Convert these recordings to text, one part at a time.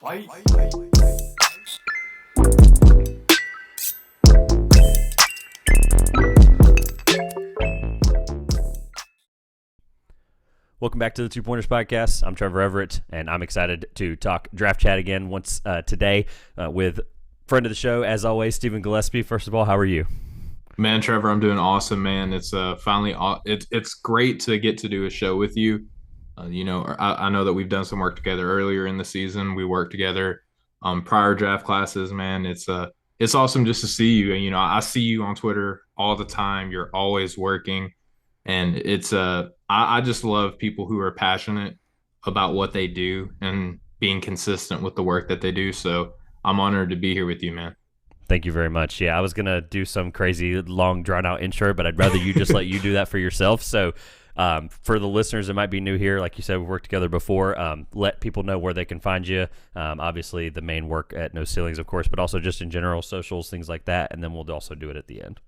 Welcome back to the Two Pointers Podcast. I'm Trevor Everett, and I'm excited to talk draft chat again once today with friend of the show, as always, Stephen Gillaspie. First of all, how are you? Man, Trevor, I'm doing awesome, man. It's finally it's great to get to do a show with you. I know that we've done some work together earlier in the season. We worked together prior draft classes, man. It's awesome just to see you. And I see you on Twitter all the time. You're always working, and I just love people who are passionate about what they do and being consistent with the work that they do. So I'm honored to be here with you, man. Thank you very much. Yeah, I was going to do some crazy long drawn-out intro, but I'd rather you just let you do that for yourself. So for the listeners that might be new here, like you said, we've worked together before. Let people know where they can find you. Obviously, the main work at No Ceilings, of course, but also just in general, socials, things like that, and then we'll also do it at the end.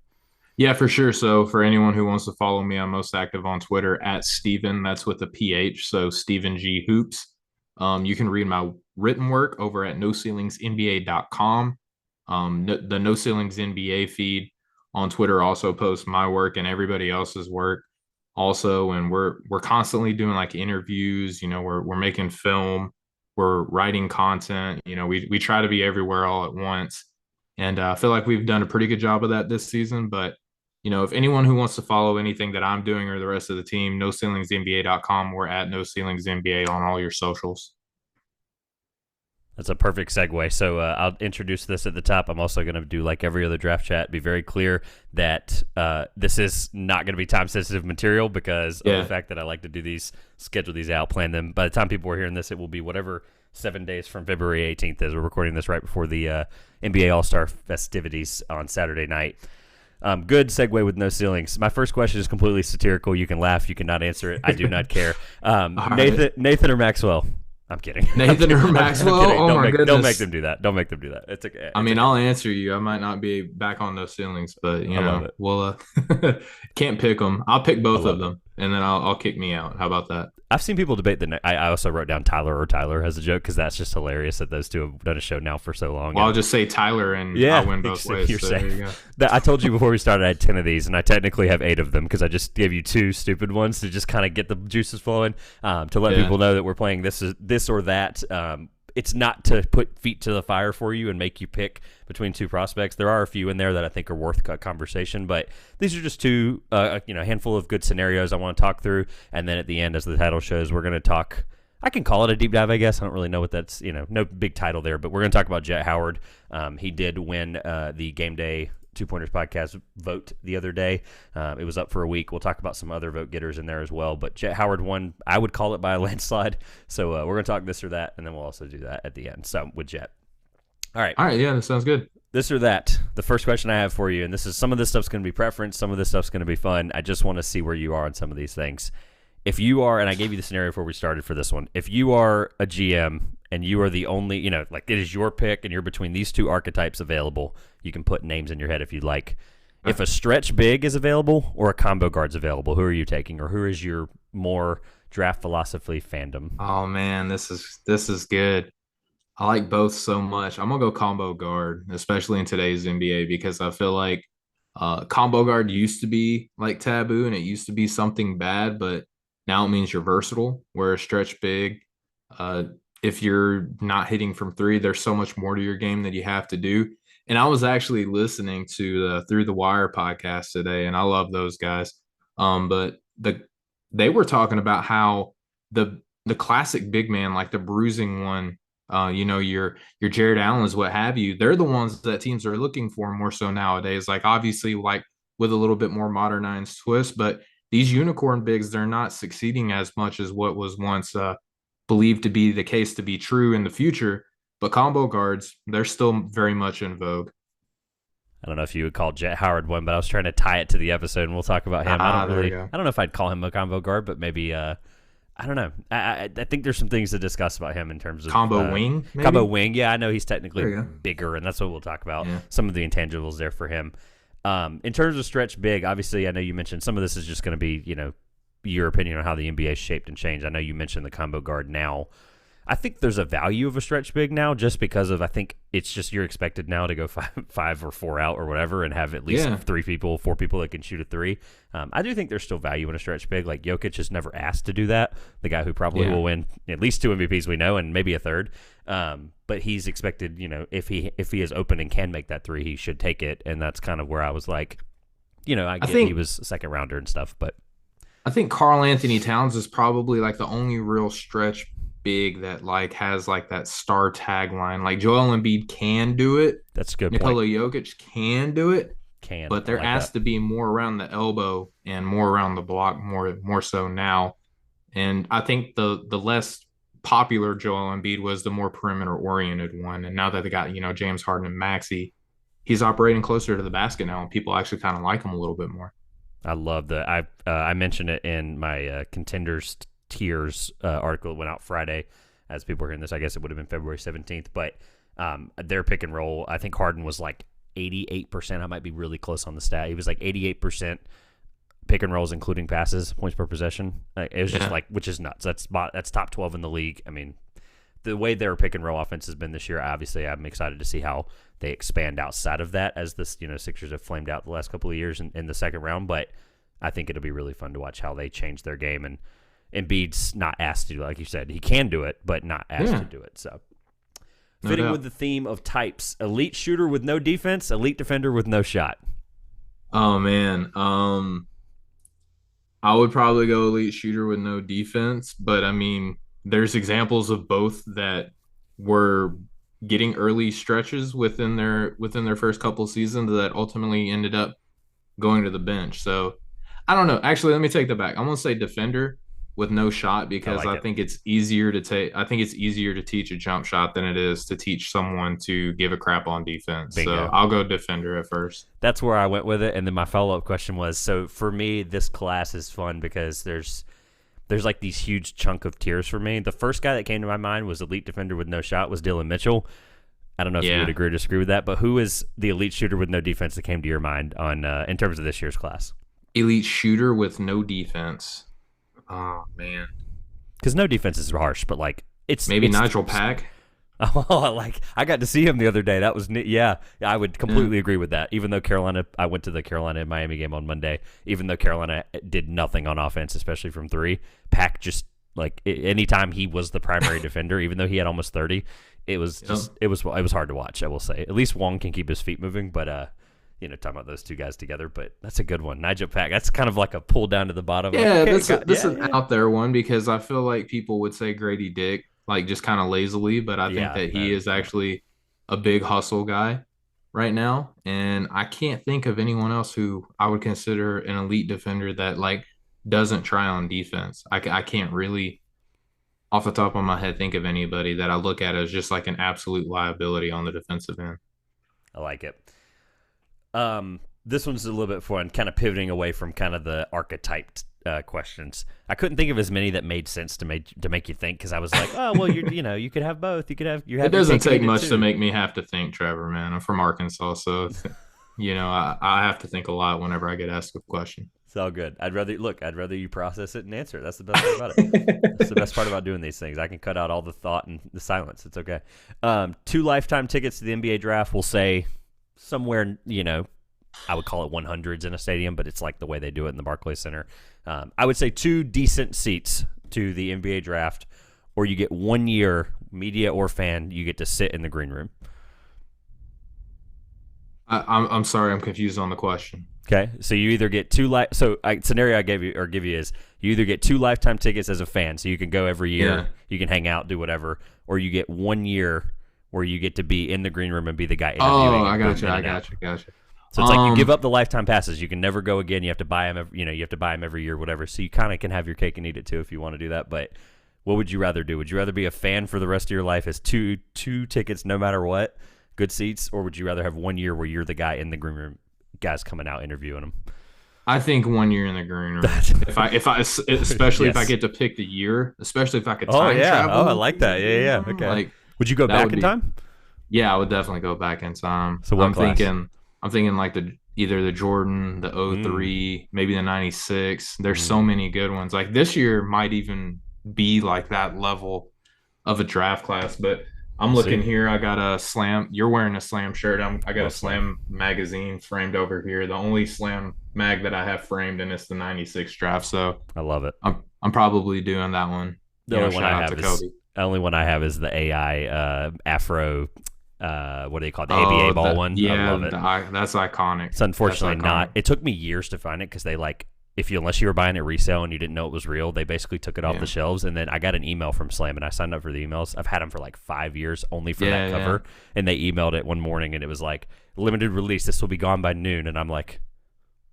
Yeah, for sure. So for anyone who wants to follow me, I'm most active on Twitter at Stephen. That's with a PH, so Stephen G Hoops. You can read my written work over at NoCeilingsNBA.com. The No Ceilings NBA feed on Twitter also posts my work and everybody else's work also, and we're constantly doing like interviews. We're making film, we're writing content. We try to be everywhere all at once, and I feel like we've done a pretty good job of that this season. But if anyone who wants to follow anything that I'm doing or the rest of the team, NoCeilingsNBA.com. We're at NoCeilingsNBA on all your socials. That's a perfect segue. So I'll introduce this at the top. I'm also going to do like every other draft chat, be very clear that this is not going to be time-sensitive material because of the fact that I like to do these, schedule these out, plan them. By the time people are hearing this, it will be whatever 7 days from February 18th is. We're recording this right before the NBA All-Star festivities on Saturday night. Good segue with No Ceilings. My first question is completely satirical. You can laugh. You cannot answer it. I do not care. Nathan or Maxwell? I'm kidding. Nathan or Maxwell? Oh my goodness. Don't make them do that. Don't make them do that. It's okay. I'll answer you. I might not be back on No Ceilings, but we'll can't pick them. I'll pick both of them, and then I'll kick me out. How about that? I've seen people debate the. I also wrote down Tyler or Tyler as a joke because that's just hilarious that those two have done a show now for so long. Well, I'll just say Tyler, and I'll win both ways. You're so safe. there you go. I told you before we started I had 10 of these, and I technically have 8 of them because I just gave you 2 stupid ones to just kind of get the juices flowing, to let people know that we're playing this or that. It's not to put feet to the fire for you and make you pick between 2 prospects. There are a few in there that I think are worth conversation, but these are just 2, a handful of good scenarios I want to talk through. And then at the end, as the title shows, we're going to talk. I can call it a deep dive, I guess. I don't really know what that's, no big title there, but we're going to talk about Jett Howard. He did win the Game Day Two Pointers Podcast vote the other day. It was up for a week. We'll talk about some other vote getters in there as well. But Jett Howard won, I would call it by a landslide. So we're going to talk this or that, and then we'll also do that at the end. So with Jett. All right, yeah, that sounds good. This or that. The first question I have for you, and some of this stuff's going to be preference, some of this stuff's going to be fun. I just want to see where you are on some of these things. If you are, and I gave you the scenario before we started for this one, if you are a GM and you are the only, it is your pick and you're between these 2 archetypes available, you can put names in your head if you'd like. If a stretch big is available or a combo guard's available, who are you taking, or who is your more draft philosophy fandom? Oh man, this is good. I like both so much. I'm gonna go combo guard, especially in today's NBA, because I feel like combo guard used to be like taboo and it used to be something bad, but now it means you're versatile. Where a stretch big, if you're not hitting from 3, there's so much more to your game that you have to do. And I was actually listening to the Through the Wire podcast today, and I love those guys. But they were talking about how the classic big man, like the bruising one, your Jared Allen's, what have you, they're the ones that teams are looking for more so nowadays. Like obviously, like with a little bit more modernized twist, but these unicorn bigs, they're not succeeding as much as what was once believed to be the case to be true in the future. But combo guards, they're still very much in vogue. I don't know if you would call Jett Howard one, but I was trying to tie it to the episode, and we'll talk about him. I don't know if I'd call him a combo guard, but maybe I don't know. I think there's some things to discuss about him in terms of combo wing. Maybe? Combo wing, yeah. I know he's technically bigger, and that's what we'll talk about. Yeah. Some of the intangibles there for him. In terms of stretch big, obviously, I know you mentioned some of this is just going to be, your opinion on how the NBA is shaped and changed. I know you mentioned the combo guard now. I think there's a value of a stretch big now, just because of I think it's just you're expected now to go five or four out or whatever, and have at least Yeah. 4 people that can shoot a three. I do think there's still value in a stretch big. Like Jokic has never asked to do that. The guy who probably will win at least 2 MVPs we know, and maybe a third. But he's expected, if he is open and can make that three, he should take it. And that's kind of where I was like, I get he was a second rounder and stuff, but I think Karl Anthony Towns is probably like the only real stretch big that like has like that star tagline. Like Joel Embiid can do it. That's a good Nikola point. Jokic can do it. But there Like has that. to be more around the elbow and more around the block, more so now. And I think the less popular Joel Embiid was, the more perimeter oriented one. And now that they got, James Harden and Maxey, he's operating closer to the basket now, and people actually kind of like him a little bit more. I love that. I mentioned it in my contenders tiers article that went out Friday. As people are hearing this, I guess it would have been February 17th. But their pick and roll, I think Harden was like 88%. I might be really close on the stat. He was like 88% pick and rolls, including passes, points per possession. It was just which is nuts. That's top 12 in the league. I mean, the way their pick and roll offense has been this year, obviously, I'm excited to see how they expand outside of that as this, Sixers have flamed out the last couple of years in the second round. But I think it'll be really fun to watch how they change their game. And Embiid's not asked to do it, like you said. He can do it, but not asked to do it. So, fitting with the theme of types: elite shooter with no defense, elite defender with no shot. Oh man, I would probably go elite shooter with no defense, but I mean, there's examples of both that were getting early stretches within their first couple seasons that ultimately ended up going to the bench. So I don't know. Actually, let me take that back. I'm gonna say defender with no shot, because I I like it. think it's easier to take. I think it's easier to teach a jump shot than it is to teach someone to give a crap on defense. Bingo. So I'll go defender at first. That's where I went with it. And then my follow-up question was, so for me, this class is fun because there's like these huge chunk of tiers for me. The first guy that came to my mind was elite defender with no shot was Dylan Mitchell. I don't know if you would agree or disagree with that, but who is the elite shooter with no defense that came to your mind on in terms of this year's class? Elite shooter with no defense. Oh man, Because no defense is harsh, but like maybe Nigel Pack. Oh, like I got to see him the other day. That was I would completely agree with that. Even though I went to the Carolina and Miami game on Monday. Even though Carolina did nothing on offense, especially from three, Pack just like anytime he was the primary defender, even though he had almost 30, it was just it was hard to watch. I will say. At least Wong can keep his feet moving, but talking about those two guys together. But that's a good one, Nigel Pack. That's kind of like a pull down to the bottom. Yeah, like, this is an out there one, because I feel like people would say Grady Dick, like just kind of lazily, but I think that he is actually a big hustle guy right now, and I can't think of anyone else who I would consider an elite defender that like doesn't try on defense. I can't really, off the top of my head, think of anybody that I look at as just like an absolute liability on the defensive end. I like it. This one's a little bit fun, kind of pivoting away from kind of the archetyped questions. I couldn't think of as many that made sense to make you think, because I was like, oh well, you could have both. It doesn't take much to make me have to think, Trevor. Man, I'm from Arkansas, so I have to think a lot whenever I get asked a question. It's all good. I'd rather you process it and answer it. That's the best part about it. That's the best part about doing these things. I can cut out all the thought and the silence. It's okay. 2 lifetime tickets to the NBA draft. We'll say somewhere, I would call it 100s in a stadium, but it's like the way they do it in the Barclays Center. I would say 2 decent seats to the NBA draft, or you get 1 year, media or fan, you get to sit in the green room. I'm sorry, I'm confused on the question. Okay, so you either get scenario I give you is you either get 2 lifetime tickets as a fan, so you can go every year, you can hang out, do whatever, or you get 1 year where you get to be in the green room and be the guy interviewing. Oh, I got you. So it's like you give up the lifetime passes. You can never go again. You have to buy them. You have to buy them every year, whatever. So you kind of can have your cake and eat it too if you want to do that. But what would you rather do? Would you rather be a fan for the rest of your life as two tickets no matter what, good seats, or would you rather have 1 year where you're the guy in the green room, guys coming out interviewing them? I think 1 year in the green room. Especially if I get to pick the year, especially if I could time travel. Oh, I like that. Yeah. Okay. Like, would you go back in time? Yeah, I would definitely go back in time. So I'm thinking like either the Jordan, the 03, maybe the 96. There's so many good ones. Like this year might even be like that level of a draft class. But I'm We'll looking see. here. I got a Slam. You're wearing a Slam shirt. I got a Love Slam. Slam magazine framed over here. The only Slam mag that I have framed, and it's the '96 draft. So I love it. I'm probably doing that one. The only one Shout I out to have is Kobe. the only one I have is the AI Afro. What do they call it? The Oh, ABA ball one. I love it. that's iconic. It's That's unfortunately not. iconic. It took me years to find it because they like if you unless you were buying it resale and you didn't know it was real, they basically took it off Yeah. the shelves. And then I got an email from Slam and I signed up for the emails. I've had them for like 5 years only for that Yeah, cover. And they emailed it one morning and it was like limited release. This will be gone by noon. And I'm like,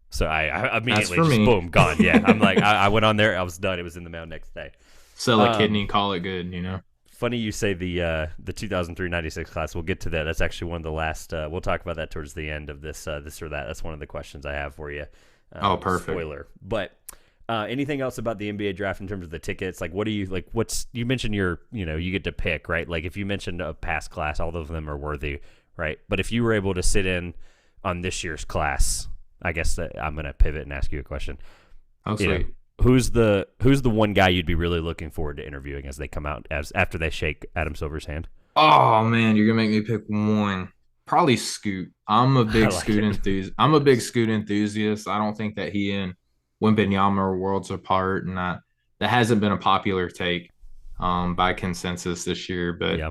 so I immediately for just me. boom gone. Yeah, I'm like I went on there. I was done. It was in the mail next day. Sell a Um, kidney, call it good. Funny you say the 2003 96 class. We'll get to that. That's actually one of the last. We'll talk about that towards the end of this this or that. That's one of the questions I have for you. Oh, perfect. Spoiler. But anything else about the NBA draft in terms of the tickets? Like, what do you like? What's you mentioned? You get to pick, right? Like, if you mentioned a past class, all of them are worthy, right? But if you were able to sit in on this year's class, I guess that I'm gonna pivot and ask you a question. Oh, You know, sweet. who's the one guy you'd be really looking forward to interviewing as they come out as after they shake Adam Silver's hand? Oh man, you're gonna make me pick one. Probably Scoot. I like it. I'm a big Scoot enthusiast. I don't think that he and Wembanyama are worlds apart, and that hasn't been a popular take by consensus this year. But Yeah,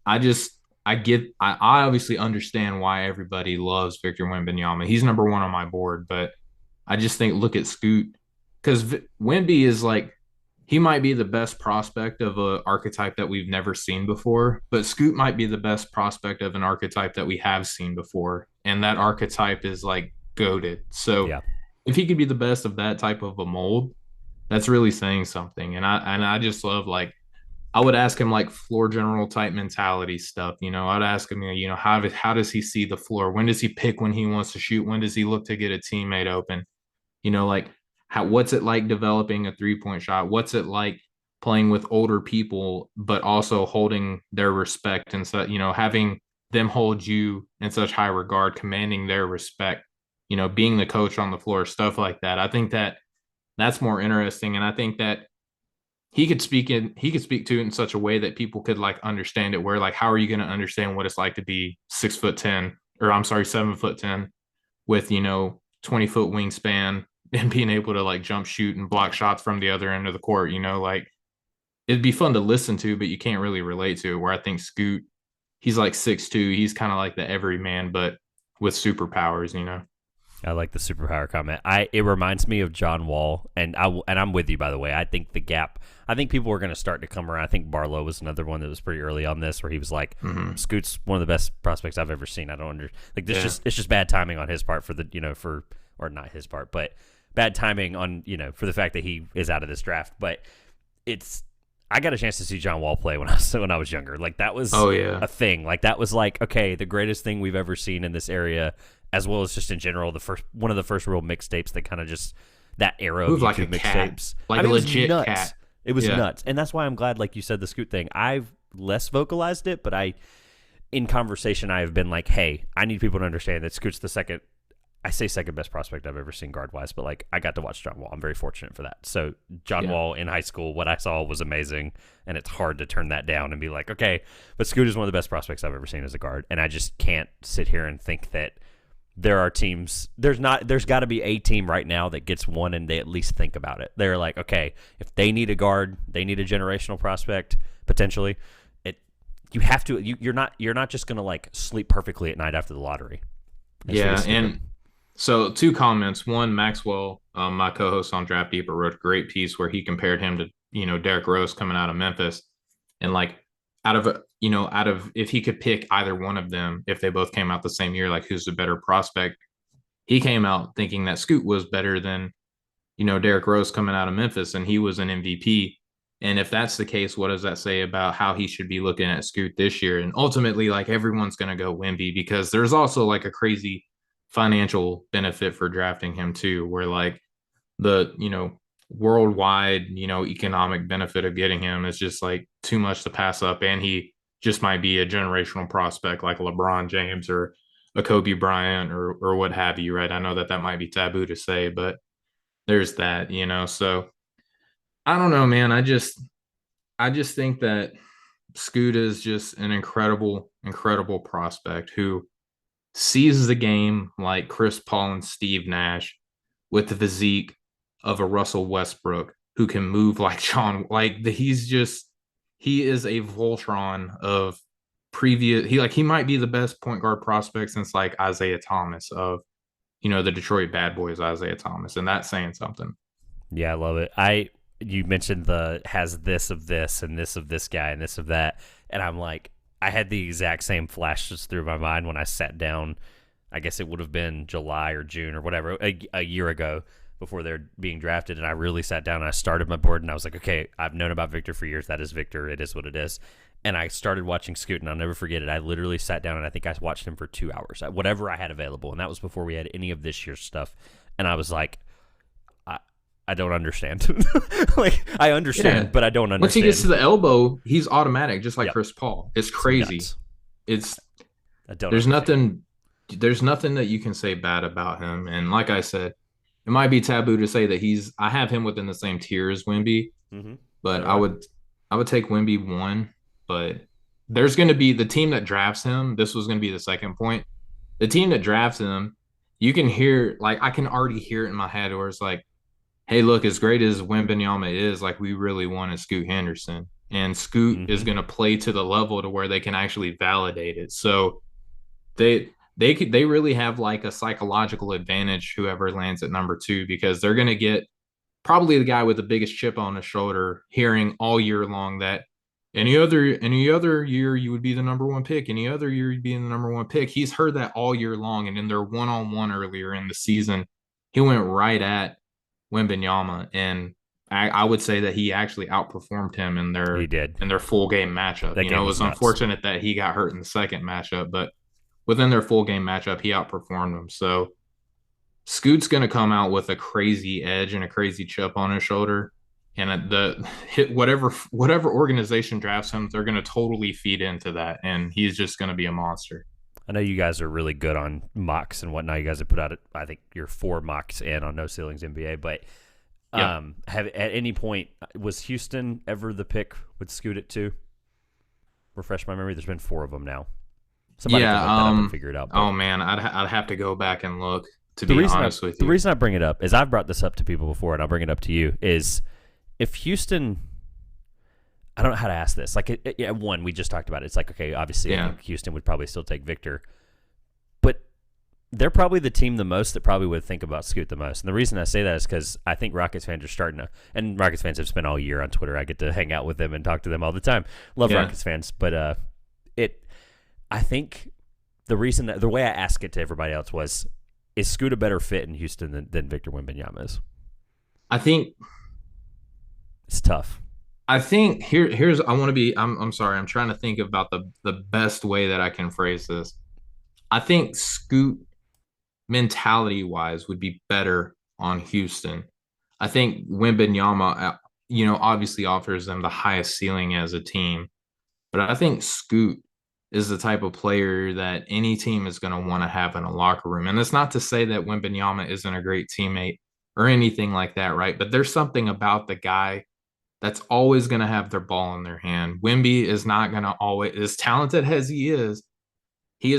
I just I obviously understand why everybody loves Victor Wembanyama. He's number one on my board, but I just think look at Scoot because Wemby is like he might be the best prospect of a archetype that we've never seen before, but Scoot might be the best prospect of an archetype that we have seen before, and that archetype is like goaded. So yeah. if he could be the best of that type of a mold, that's really saying something. And I just love like I would ask him like floor general type mentality stuff. I'd ask him, how does he see the floor? When does he pick when he wants to shoot? When does he look to get a teammate open? Like what's it like developing a 3-point shot? What's it like playing with older people, but also holding their respect and so, having them hold you in such high regard, commanding their respect, being the coach on the floor, stuff like that. I think that that's more interesting. And I think that he could speak to it in such a way that people could like understand it where like how are you going to understand what it's like to be 6'10" or I'm sorry 7'10" with 20-foot wingspan and being able to like jump shoot and block shots from the other end of the court, like it'd be fun to listen to but you can't really relate to it where I think Scoot he's like 6'2", he's kind of like the everyman but with superpowers. I like the superpower comment. It reminds me of John Wall, and I'm with you by the way. I think the gap. I think people are going to start to come around. I think Barlow was another one that was pretty early on this, where he was like, "Scoot's one of the best prospects I've ever seen." I don't like this. Yeah. It's just bad timing on his part or not his part, but bad timing on for the fact that he is out of this draft. But it's I got a chance to see John Wall play when I was younger. Like that was Oh yeah. a thing. Like that was like okay, the greatest thing we've ever seen in this area, as well as just in general, one of the first real mixtapes that kind of just that era of Moved like a YouTube cat. mixtapes. Like I mean, a it was legit nuts. cat. It was Yeah. nuts, and that's why I'm glad, like you said, the Scoot thing. I've less vocalized it, but in conversation, I have been like, hey, I need people to understand that Scoot's the second. I say second best prospect I've ever seen guard wise, but like I got to watch John Wall. I'm very fortunate for that. So John Yeah. Wall in high school, what I saw was amazing, and it's hard to turn that down and be like, okay, but Scoot is one of the best prospects I've ever seen as a guard, and I just can't sit here and think that there are teams. There's got to be a team right now that gets one, and they at least think about it. They're like, okay, if they need a guard, they need a generational prospect potentially. You have to. You're not just gonna like sleep perfectly at night after the lottery. It's Yeah, really stupid. and so two comments. One, Maxwell, my co-host on Draft Deeper, wrote a great piece where he compared him to Derrick Rose coming out of Memphis, and like out of if he could pick either one of them, if they both came out the same year, like who's the better prospect? He came out thinking that Scoot was better than Derrick Rose coming out of Memphis, and he was an MVP. And if that's the case, what does that say about how he should be looking at Scoot this year? And ultimately, like everyone's going to go Wemby because there's also like a crazy financial benefit for drafting him too, where like the worldwide economic benefit of getting him is just like too much to pass up, and he just might be a generational prospect like a LeBron James or a Kobe Bryant or what have you, right? I know that might be taboo to say, but there's that. So I don't know, man. I just think that Scoot is just an incredible, incredible prospect who sees the game like Chris Paul and Steve Nash with the physique of a Russell Westbrook who can move like John. He is a Voltron of previous. He might be the best point guard prospect since like Isaiah Thomas of the Detroit Bad Boys, Isaiah Thomas, and that's saying something. Yeah, I love it. You mentioned the has this of this and this of this guy and this of that, and I'm like, I had the exact same flashes through my mind when I sat down. I guess it would have been July or June or whatever a year ago before they're being drafted, and I really sat down and I started my board and I was like, okay, I've known about Victor for years. That is Victor. It is what it is. And I started watching Scoot, and I'll never forget it. I literally sat down and I think I watched him for 2 hours, whatever I had available, and that was before we had any of this year's stuff. And I was like, I don't understand. Like, I understand, but I don't understand. Once he gets to the elbow, he's automatic, just like Chris Paul. It's crazy. It's there's nothing that you can say bad about him. And like I said, it might be taboo to say that I have him within the same tier as Wemby, but I would take Wemby 1. But there's going to be the team that drafts him. This was going to be the second point. The team that drafts him, you can hear, like, I can already hear it in my head where it's like, hey, look, as great as Wembanyama is, like, we really wanted Scoot Henderson. And Scoot is going to play to the level to where they can actually validate it. So they really have like a psychological advantage, whoever lands at number 2, because they're going to get probably the guy with the biggest chip on his shoulder, hearing all year long that any other year you would be the number 1 pick. Any other year you'd be in the number 1 pick. He's heard that all year long. And in their one-on-one earlier in the season, he went right at Wembanyama, and I would say that he actually outperformed him in their full game matchup. It was unfortunate that he got hurt in the second matchup, but within their full game matchup, he outperformed him. So Scoot's going to come out with a crazy edge and a crazy chip on his shoulder, and whatever organization drafts him, they're going to totally feed into that, and he's just going to be a monster. I know you guys are really good on mocks and whatnot. You guys have put out, I think, your 4 mocks in on No Ceilings NBA. But have at any point, was Houston ever the pick with Scoot at 2? Refresh my memory. There's been 4 of them now. Somebody can look that up and figure it out. Oh man, I'd have to go back and look. To be honest with you, the reason I bring it up is I've brought this up to people before, and I'll bring it up to you. Is if Houston, I don't know how to ask this. Like, one, we just talked about it. It's like, okay, obviously, I think Houston would probably still take Victor, but they're probably the team the most that probably would think about Scoot the most. And the reason I say that is because I think Rockets fans are starting to, and Rockets fans have spent all year on Twitter. I get to hang out with them and talk to them all the time. Love Rockets fans, but I think the way I ask it to everybody else was, is Scoot a better fit in Houston than Victor Wembanyama is? I think it's tough. I think here's I want to be I'm sorry, I'm trying to think about the best way that I can phrase this. I think Scoot mentality wise would be better on Houston. I think Wembanyama obviously offers them the highest ceiling as a team, but I think Scoot is the type of player that any team is going to want to have in a locker room. And it's not to say that Wembanyama isn't a great teammate or anything like that, right? But there's something about the guy that's always going to have their ball in their hand. Wemby is not going to always, as talented as he is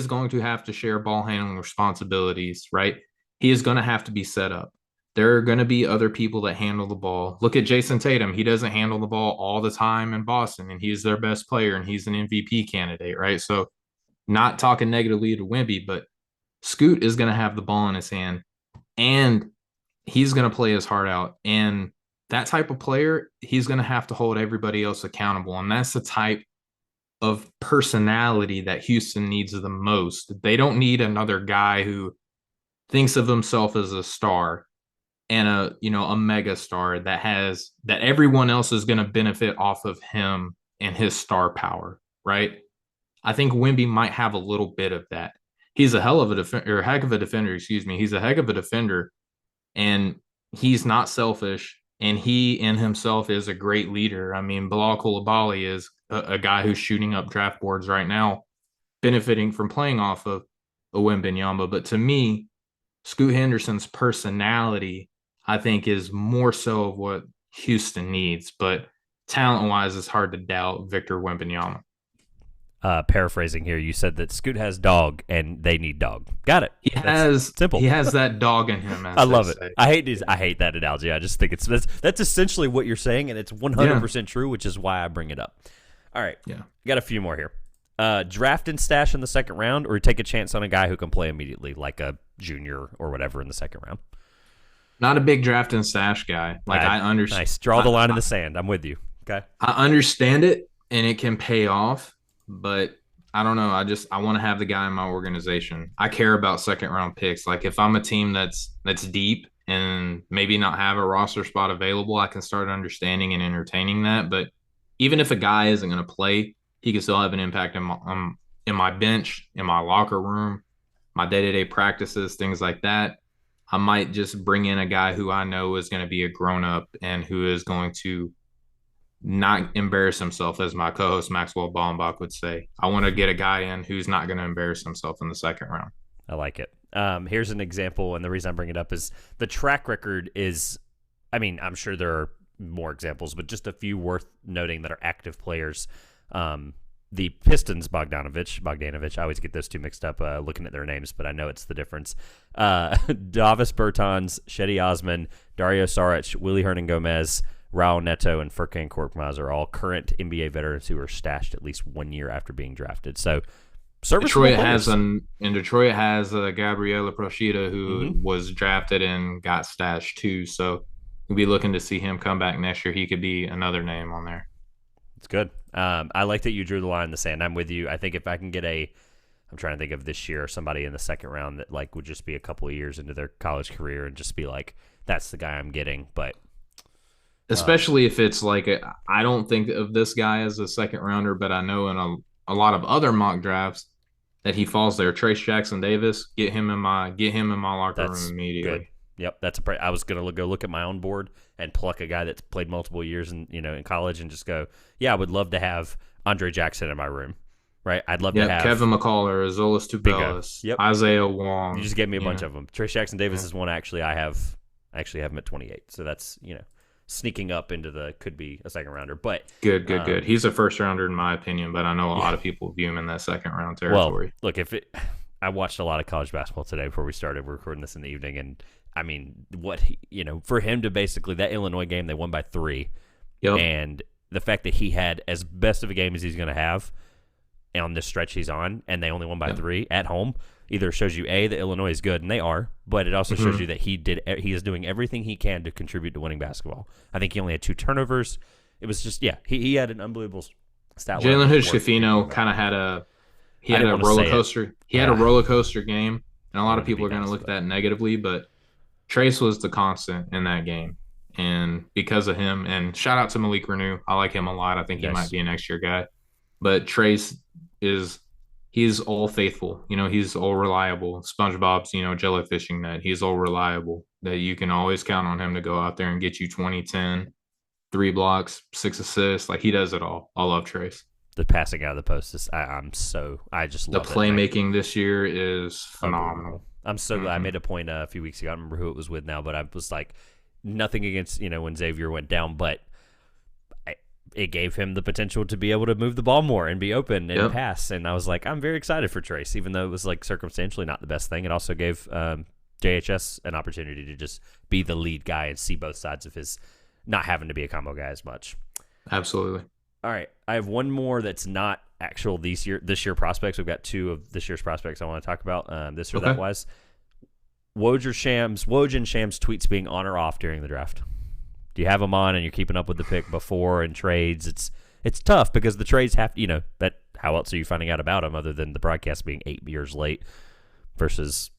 going to have to share ball handling responsibilities, right? He is going to have to be set up. There are going to be other people that handle the ball. Look at Jason Tatum. He doesn't handle the ball all the time in Boston, and he's their best player, and he's an MVP candidate, right? So not talking negatively to Wemby, but Scoot is going to have the ball in his hand, and he's going to play his heart out. And that type of player, he's going to have to hold everybody else accountable. And that's the type of personality that Houston needs the most. They don't need another guy who thinks of himself as a star and a mega star that everyone else is going to benefit off of him and his star power, right? I think Wemby might have a little bit of that. He's a heck of a defender, excuse me. He's a heck of a defender, and he's not selfish, and he in himself is a great leader. I mean, Bilal Coulibaly is a guy who's shooting up draft boards right now, benefiting from playing off of a Wembanyama. But to me, Scoot Henderson's personality, I think, is more so of what Houston needs. But talent-wise, it's hard to doubt Victor Wembanyama. paraphrasing here, you said that Scoot has dog and they need dog. Got it. He That's has simple. he has that dog in him, I as they love it. say. I hate that analogy. I just think that's essentially what you're saying, and it's 100% true, which is why I bring it up. All right. Yeah. Got a few more here. Draft and stash in the second round, or take a chance on a guy who can play immediately, like a junior or whatever in the second round. Not a big draft and stash guy. Like I understand. Nice. Draw the line in the sand. I'm with you. Okay. I understand it, and it can pay off, but I don't know. I want to have the guy in my organization. I care about second round picks. Like if I'm a team that's deep and maybe not have a roster spot available, I can start understanding and entertaining that. But even if a guy isn't going to play, he can still have an impact in my bench, in my locker room, my day-to-day practices, things like that. I might just bring in a guy who I know is going to be a grown-up and who is going to not embarrass himself, as my co-host Maxwell Baumbach would say. I want to get a guy in who's not going to embarrass himself in the second round. I like it. Here's an example, and the reason I bring it up is the track record is, I mean, I'm sure there are more examples, but just a few worth noting that are active players. The Pistons, Bogdanovich, I always get those two mixed up looking at their names, but I know it's the difference. Davis Bertans, Shetty Osman, Dario Saric, Willie Hernan-Gomez, Raul Neto, and Furkan Korkmaz are all current NBA veterans who are stashed at least 1 year after being drafted. So, Detroit has Gabriela Procida, who was drafted and got stashed too. So we'll be looking to see him come back next year. He could be another name on there. It's good. I like that you drew the line in the sand. I'm with you. I think if I can get I'm trying to think of this year, somebody in the second round that like would just be a couple of years into their college career and just be like, that's the guy I'm getting. But especially if it's like I don't think of this guy as a second rounder, but I know in a lot of other mock drafts that he falls there. Trace Jackson Davis, get him in my locker room immediately. Good. Yep, I was gonna go look at my own board and pluck a guy that's played multiple years in college and just go, yeah, I would love to have Andre Jackson in my room, right? I'd love to have Kevin McCullough, Azolas Tubelis, Isaiah Wong. You just gave me a bunch of them. Trace Jackson Davis is one I actually have him at 28, so that's sneaking up into could be a second rounder, but good. He's a first rounder in my opinion, but I know a lot of people view him in that second round territory. Well, look, I watched a lot of college basketball today before we started. We're recording this in the evening, and I mean, for him to basically that Illinois game, they won by 3, and the fact that he had as best of a game as he's going to have on this stretch he's on, and they only won by 3 at home, either shows you that Illinois is good, and they are, but it also shows you that he is doing everything he can to contribute to winning basketball. I think he only had 2 turnovers. It was just he had an unbelievable stat line. Jalen Hood-Schifino kind of had a roller coaster. He had a roller coaster game, and a lot of people are going to look at that negatively, but Trace was the constant in that game. And because of him, and shout out to Malik Renew. I like him a lot. I think he might be a next year guy. But Trace he's all faithful. He's all reliable. SpongeBob's, jellyfishing net. He's all reliable. That you can always count on him to go out there and get you 20, 10, 3 blocks, 6 assists. Like he does it all. I love Trace. The passing out of the post is I just love the playmaking this year is phenomenal. I'm so glad. I made a point a few weeks ago. I don't remember who it was with now, but I was like, nothing against when Xavier went down, but it gave him the potential to be able to move the ball more and be open and pass. And I was like, I'm very excited for Trace, even though it was like circumstantially not the best thing. It also gave JHS an opportunity to just be the lead guy and see both sides of his not having to be a combo guy as much. Absolutely. All right, I have one more that's not actual this year prospects. We've got 2 of this year's prospects I want to talk about this or that wise. Woj and Shams tweets being on or off during the draft. Do you have them on and you're keeping up with the pick before and trades? It's tough because the trades have that. How else are you finding out about them other than the broadcast being 8 years late? Versus,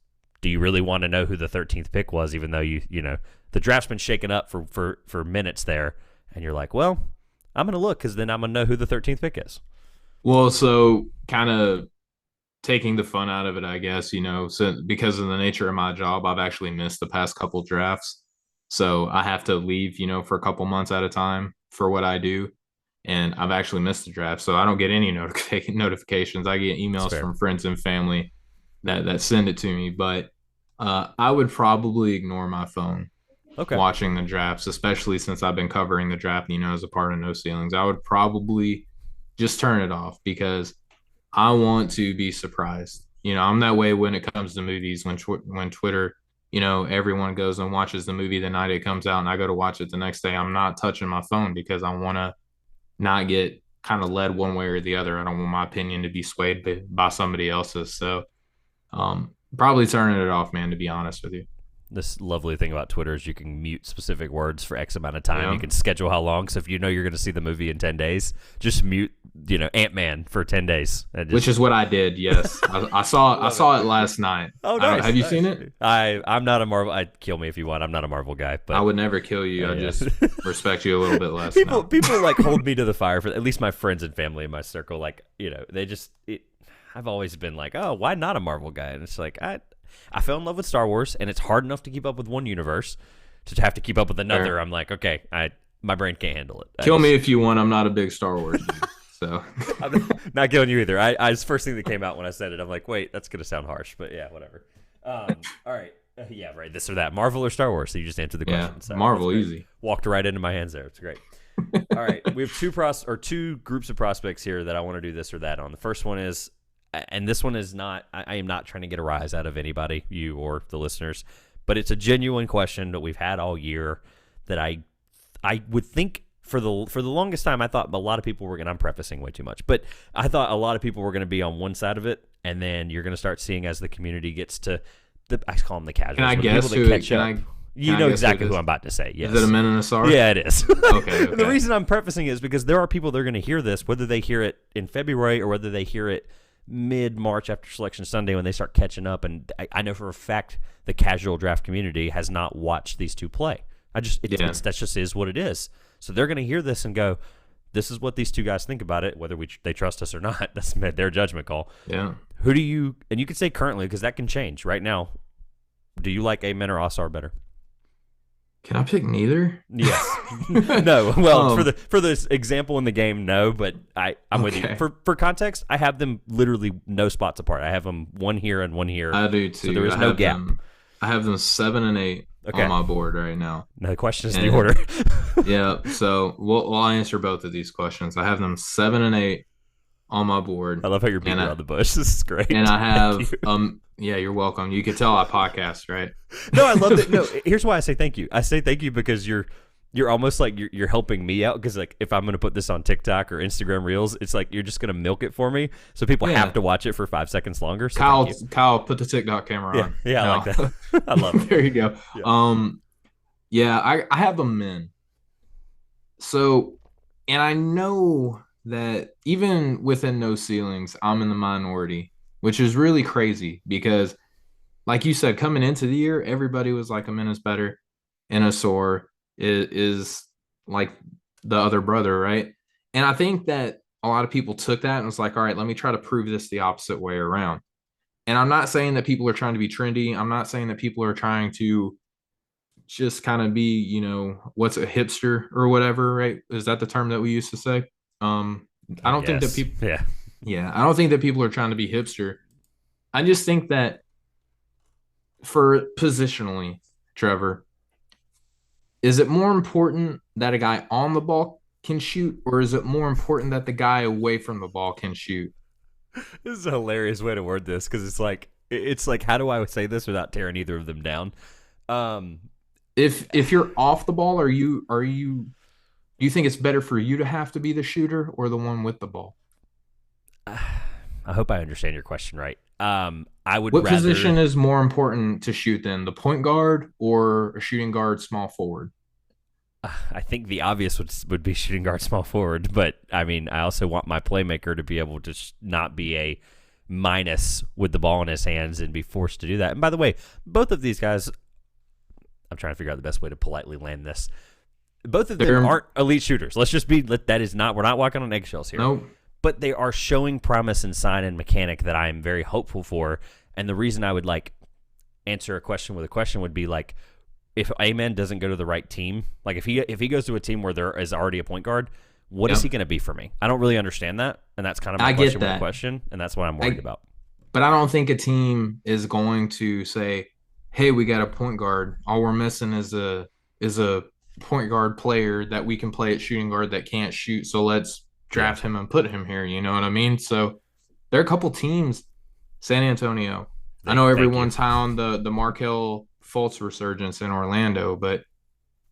do you really want to know who the 13th pick was? Even though the draft's been shaken up for minutes there, and you're like, well, I'm going to look because then I'm going to know who the 13th pick is. Well, so kind of taking the fun out of it, I guess, so because of the nature of my job, I've actually missed the past couple drafts. So I have to leave, for a couple months at a time for what I do. And I've actually missed the draft. So I don't get any notifications. I get emails from friends and family that send it to me. But I would probably ignore my phone watching the drafts, especially since I've been covering the draft, as a part of No Ceilings. I would probably just turn it off because I want to be surprised. I'm that way when it comes to movies. When Twitter, everyone goes and watches the movie the night it comes out, and I go to watch it the next day. I'm not touching my phone because I want to not get kind of led one way or the other. I don't want my opinion to be swayed by somebody else's. So, probably turning it off, man. To be honest with you. This lovely thing about Twitter is you can mute specific words for X amount of time. Yeah. You can schedule how long. So if you know you're going to see the movie in 10 days, just mute, Ant-Man for 10 days. Which is what I did. Yes, I saw it last night. Oh, nice. Have you seen it? I'm not a Marvel. I'd kill me if you want. I'm not a Marvel guy, but I would never kill you. I just respect you a little bit less. People like hold me to the fire, for at least my friends and family in my circle. Like, they just. I've always been like, oh, why not a Marvel guy? And it's like I fell in love with Star Wars, and it's hard enough to keep up with one universe. To have to keep up with another, Fair. I'm like, okay, my brain can't handle it. Kill me if you want. I'm not a big Star Wars dude, so I'm not killing you either. I it's the first thing that came out when I said it. I'm like, wait, that's gonna sound harsh, but yeah, whatever. All right, yeah, right. This or that, Marvel or Star Wars. So you just answered the question. Yeah, So Marvel, easy. Walked right into my hands there. It's great. All right, we have two groups of prospects here that I want to do this or that on. The first one is. And this one is not, I am not trying to get a rise out of anybody, you or the listeners, but it's a genuine question that we've had all year that I would think for the longest time, I thought a lot of people were going to, I'm prefacing way too much, but I thought a lot of people were going to be on one side of it, and then you're going to start seeing as the community gets to, I call them the casuals. Can I guess people that catch up. You know exactly who I'm about to say. Yes. Is it a Minosaur? Yeah, it is. Okay. The reason I'm prefacing it is because there are people that are going to hear this, whether they hear it in February or whether they hear it mid-March after Selection Sunday when they start catching up. And I know for a fact the casual draft community has not watched these two play. That just is what it is. So they're going to hear this and go, this is what these two guys think about it, whether they trust us or not. That's their judgment call. Yeah. Who do you, and you can say currently because that can change right now. Do you like Amen or Asar better? Can I pick neither? Yes. No. Well, for this example in the game, no. But I'm with you. For context, I have them literally no spots apart. I have them one here and one here. I do too. So there is no gap. I have them 7 and 8 on my board right now. Now the question is the order. Yeah. So we'll answer both of these questions. I have them 7 and 8 on my board. I love how you're beating around the bush. This is great. And I have yeah, you're welcome. You can tell I podcast, right? No, I love it. No, here's why I say thank you. I say thank you because you're almost like you're helping me out, because like if I'm going to put this on TikTok or Instagram Reels, it's like you're just going to milk it for me, so people have to watch it for 5 seconds longer. So Kyle, put the TikTok camera on. Yeah, I like that. I love it. There you go. Yeah. I have them in. So, and I know that even within No Ceilings, I'm in the minority, which is really crazy because, like you said, coming into the year, everybody was like, Amin is better, and Asor is like the other brother, right? And I think that a lot of people took that and was like, all right, let me try to prove this the opposite way around. And I'm not saying that people are trying to be trendy. I'm not saying that people are trying to just kind of be, what's a hipster or whatever, right? Is that the term that we used to say? I don't think that people, I don't think that people are trying to be hipster. I just think that for positionally, Trevor, is it more important that a guy on the ball can shoot, or is it more important that the guy away from the ball can shoot? This is a hilarious way to word this, because it's like how do I say this without tearing either of them down? If you're off the ball, do you think it's better for you to have to be the shooter or the one with the ball? I hope I understand your question right. What position is more important to shoot then, the point guard or a shooting guard, small forward? I think the obvious would be shooting guard, small forward, but I mean, I also want my playmaker to be able to not be a minus with the ball in his hands and be forced to do that. And by the way, both of these guys, I'm trying to figure out the best way to politely land this. Both of them aren't elite shooters. Let's just be, we're not walking on eggshells here. Nope. But they are showing promise in sign and mechanic that I am very hopeful for. And the reason I would answer a question with a question would be if Amen doesn't go to the right team, if he goes to a team where there is already a point guard, what is he going to be for me? I don't really understand that, and that's kind of my question with the question, and that's what I'm worried about. But I don't think a team is going to say, "Hey, we got a point guard. All we're missing is a point guard player that we can play at shooting guard that can't shoot. So let's draft him and put him here." You know what I mean? So there are a couple teams, San Antonio. I know Thank you. everyone's high on the Markel Fultz resurgence in Orlando, but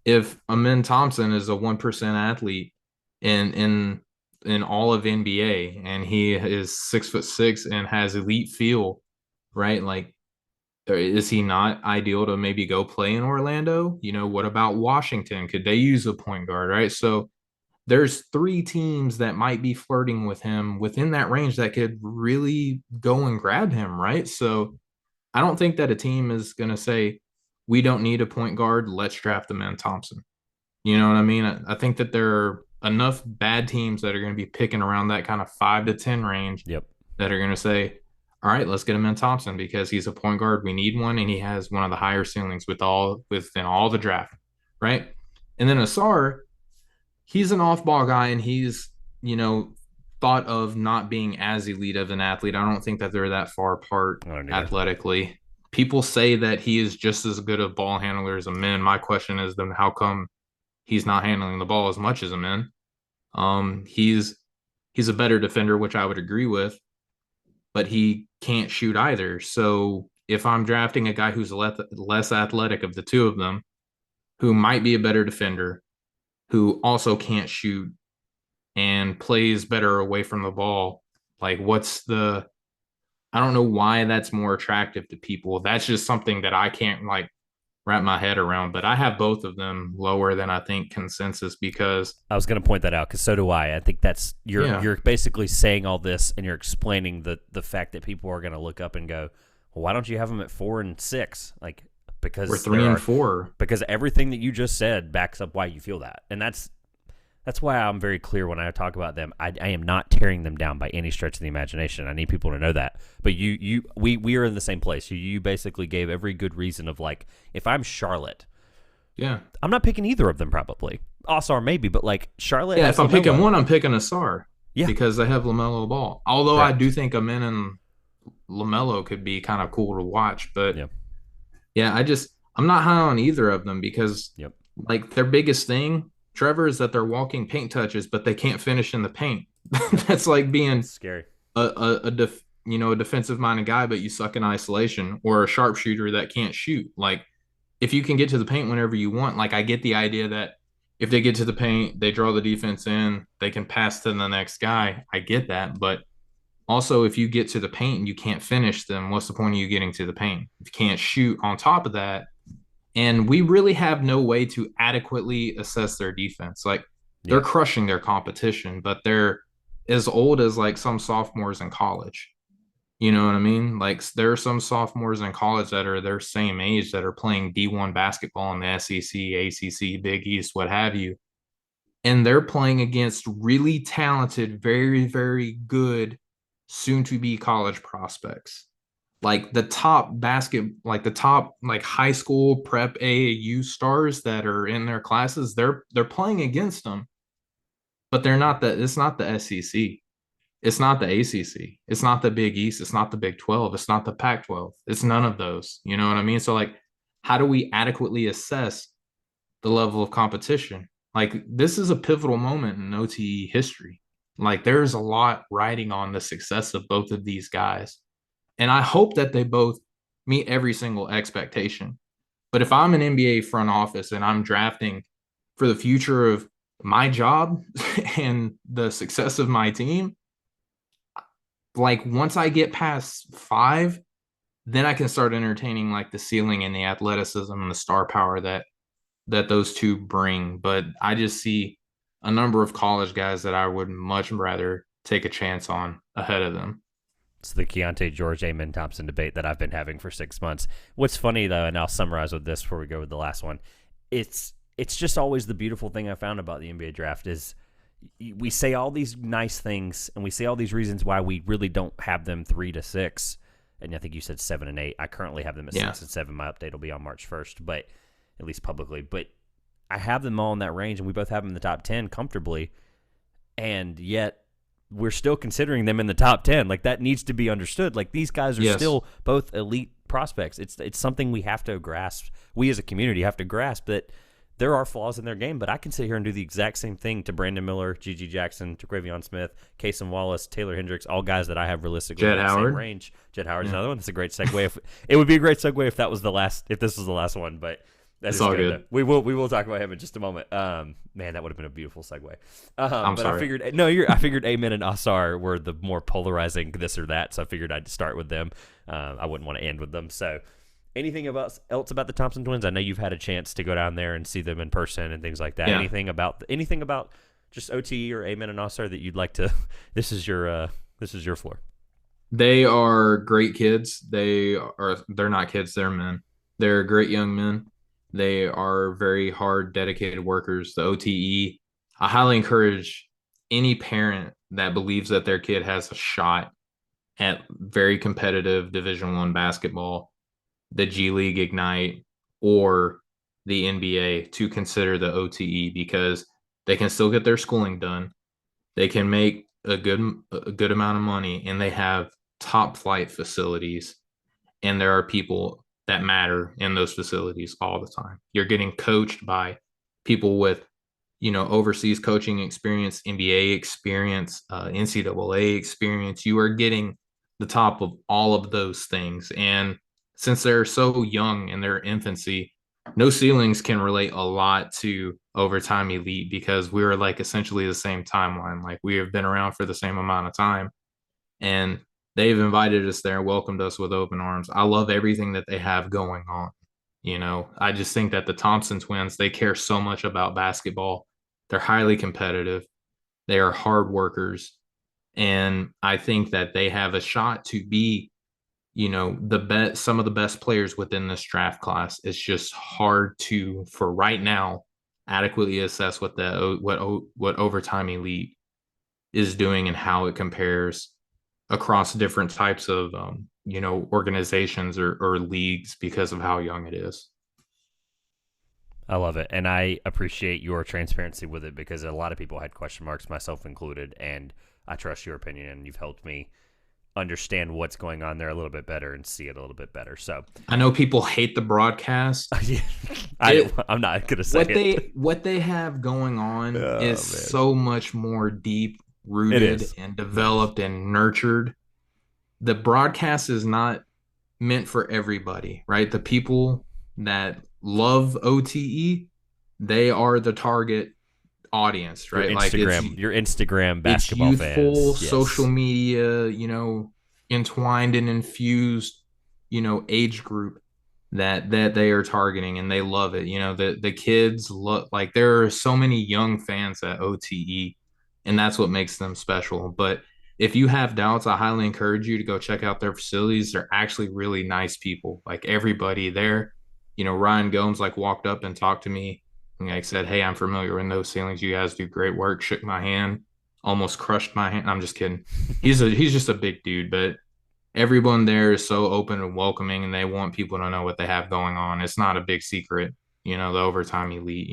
if Amen Thompson is a 1% athlete in all of NBA and he is 6'6" and has elite feel, right? Like, is he not ideal to maybe go play in Orlando? What about Washington? Could they use a point guard, right? So there's three teams that might be flirting with him within that range that could really go and grab him, right? So I don't think that a team is going to say, we don't need a point guard. Let's draft Amen Thompson. You know what I mean? I think that there are enough bad teams that are going to be picking around that kind of 5 to 10 range Yep. that are going to say, all right, let's get him in Thompson because he's a point guard. We need one, and he has one of the higher ceilings within all the draft, right? And then Asar, he's an off-ball guy, and he's thought of not being as elite of an athlete. I don't think that they're that far apart athletically. People say that he is just as good a ball handler as Amen. My question is then how come he's not handling the ball as much as Amen? He's a better defender, which I would agree with, but he can't shoot either. So if I'm drafting a guy who's less athletic of the two of them, who might be a better defender, who also can't shoot and plays better away from the ball, like I don't know why that's more attractive to people. That's just something that I can't like wrap my head around, but I have both of them lower than I think consensus because I was going to point that out because so do I. I think that's you're basically saying all this and you're explaining the fact that people are going to look up and go, well, why don't you have them at 4 and 6? Like because we're 3 and 4. Because everything that you just said backs up why you feel that, and that's why I'm very clear when I talk about them. I am not tearing them down by any stretch of the imagination. I need people to know that. But we are in the same place. You basically gave every good reason of like, if I'm Charlotte, yeah, I'm not picking either of them probably. Asar maybe, but like Charlotte. Yeah, if I'm picking one, I'm picking Asar. Yeah, because they have LaMelo Ball. Although correct. I do think Amen and LaMelo could be kind of cool to watch. But yeah, I'm not high on either of them because like their biggest thing, Trevor, is that they're walking paint touches, but they can't finish in the paint. That's like being scary. A defensive minded guy, but you suck in isolation, or a sharpshooter that can't shoot. Like if you can get to the paint whenever you want, like I get the idea that if they get to the paint, they draw the defense in, they can pass to the next guy. I get that, but also if you get to the paint and you can't finish, then what's the point of you getting to the paint? If you can't shoot on top of that, and we really have no way to adequately assess their defense. Like they're crushing their competition, but they're as old as like some sophomores in college. You know what I mean? Like there are some sophomores in college that are their same age that are playing D1 basketball in the SEC, ACC, Big East, what have you. And they're playing against really talented, very, very good soon-to-be college prospects. Like the top high school prep AAU stars that are in their classes, they're playing against them, but it's not the SEC. It's not the ACC. It's not the Big East. It's not the Big 12. It's not the Pac-12. It's none of those. You know what I mean? So like, how do we adequately assess the level of competition? Like this is a pivotal moment in OTE history. Like there's a lot riding on the success of both of these guys. And I hope that they both meet every single expectation. But if I'm an NBA front office and I'm drafting for the future of my job and the success of my team, like once I get past 5, then I can start entertaining like the ceiling and the athleticism and the star power that those two bring. But I just see a number of college guys that I would much rather take a chance on ahead of them. It's the Keontae George, Amen Thompson debate that I've been having for 6 months. What's funny, though, and I'll summarize with this before we go with the last one, it's just always the beautiful thing I found about the NBA draft is we say all these nice things and we say all these reasons why we really don't have them 3 to 6. And I think you said 7 and 8. I currently have them at 6 and 7. My update will be on March 1st, but at least publicly. But I have them all in that range, and we both have them in the top 10 comfortably, and yet we're still considering them in the top 10. Like, that needs to be understood. Like, these guys are still both elite prospects. It's something we have to grasp. We as a community have to grasp that there are flaws in their game, but I can sit here and do the exact same thing to Brandon Miller, G.G. Jackson, to Quavion Smith, Kason Wallace, Taylor Hendricks, all guys that I have realistically Jett in the Howard. same range. Jett Howard's another one. That's a great segue. It would be a great segue if that was the last, if this was the last one, but that's all good. We will talk about him in just a moment. Man, that would have been a beautiful segue. I'm but sorry. I figured Amen and Asar were the more polarizing this or that, so I figured I'd start with them. I wouldn't want to end with them. So, anything else about the Thompson twins? I know you've had a chance to go down there and see them in person and things like that. Yeah. Anything about just OTE or Amen and Asar that you'd like to? This is your floor. They are great kids. They're not kids, they're men. They're great young men. They are very hard, dedicated workers. The OTE, I highly encourage any parent that believes that their kid has a shot at very competitive Division I basketball, the G League Ignite, or the NBA to consider the OTE, because they can still get their schooling done. They can make a good amount of money, and they have top flight facilities, and there are people that matter in those facilities all the time. You're getting coached by people with, overseas coaching experience, NBA experience, NCAA experience. You are getting the top of all of those things. And since they're so young in their infancy, No Ceilings can relate a lot to Overtime Elite, because we were like essentially the same timeline. Like, we have been around for the same amount of time, and they've invited us there, welcomed us with open arms. I love everything that they have going on. I just think that the Thompson twins, they care so much about basketball. They're highly competitive. They are hard workers. And I think that they have a shot to be, some of the best players within this draft class. It's just hard to, for right now, adequately assess what Overtime Elite is doing and how it compares across different types of organizations or leagues, because of how young it is. I love it, and I appreciate your transparency with it, because a lot of people had question marks, myself included, and I trust your opinion, and you've helped me understand what's going on there a little bit better and see it a little bit better. So I know people hate the broadcast. I'm not gonna say what they have going on is so much more deep rooted and developed and nurtured. The broadcast is not meant for everybody, right? The people that love OTE, they are the target audience, right? Your Instagram basketball it's youthful, fans. Yes. Social media, entwined and infused, age group that they are targeting, and they love it. The kids look like, there are so many young fans at OTE, and that's what makes them special. But if you have doubts, I highly encourage you to go check out their facilities. They're actually really nice people. Like, everybody there, Ryan Gomes walked up and talked to me and said, "Hey, I'm familiar with No Ceilings. You guys do great work." Shook my hand, almost crushed my hand. I'm just kidding. He's just a big dude, but everyone there is so open and welcoming, and they want people to know what they have going on. It's not a big secret, the Overtime Elite.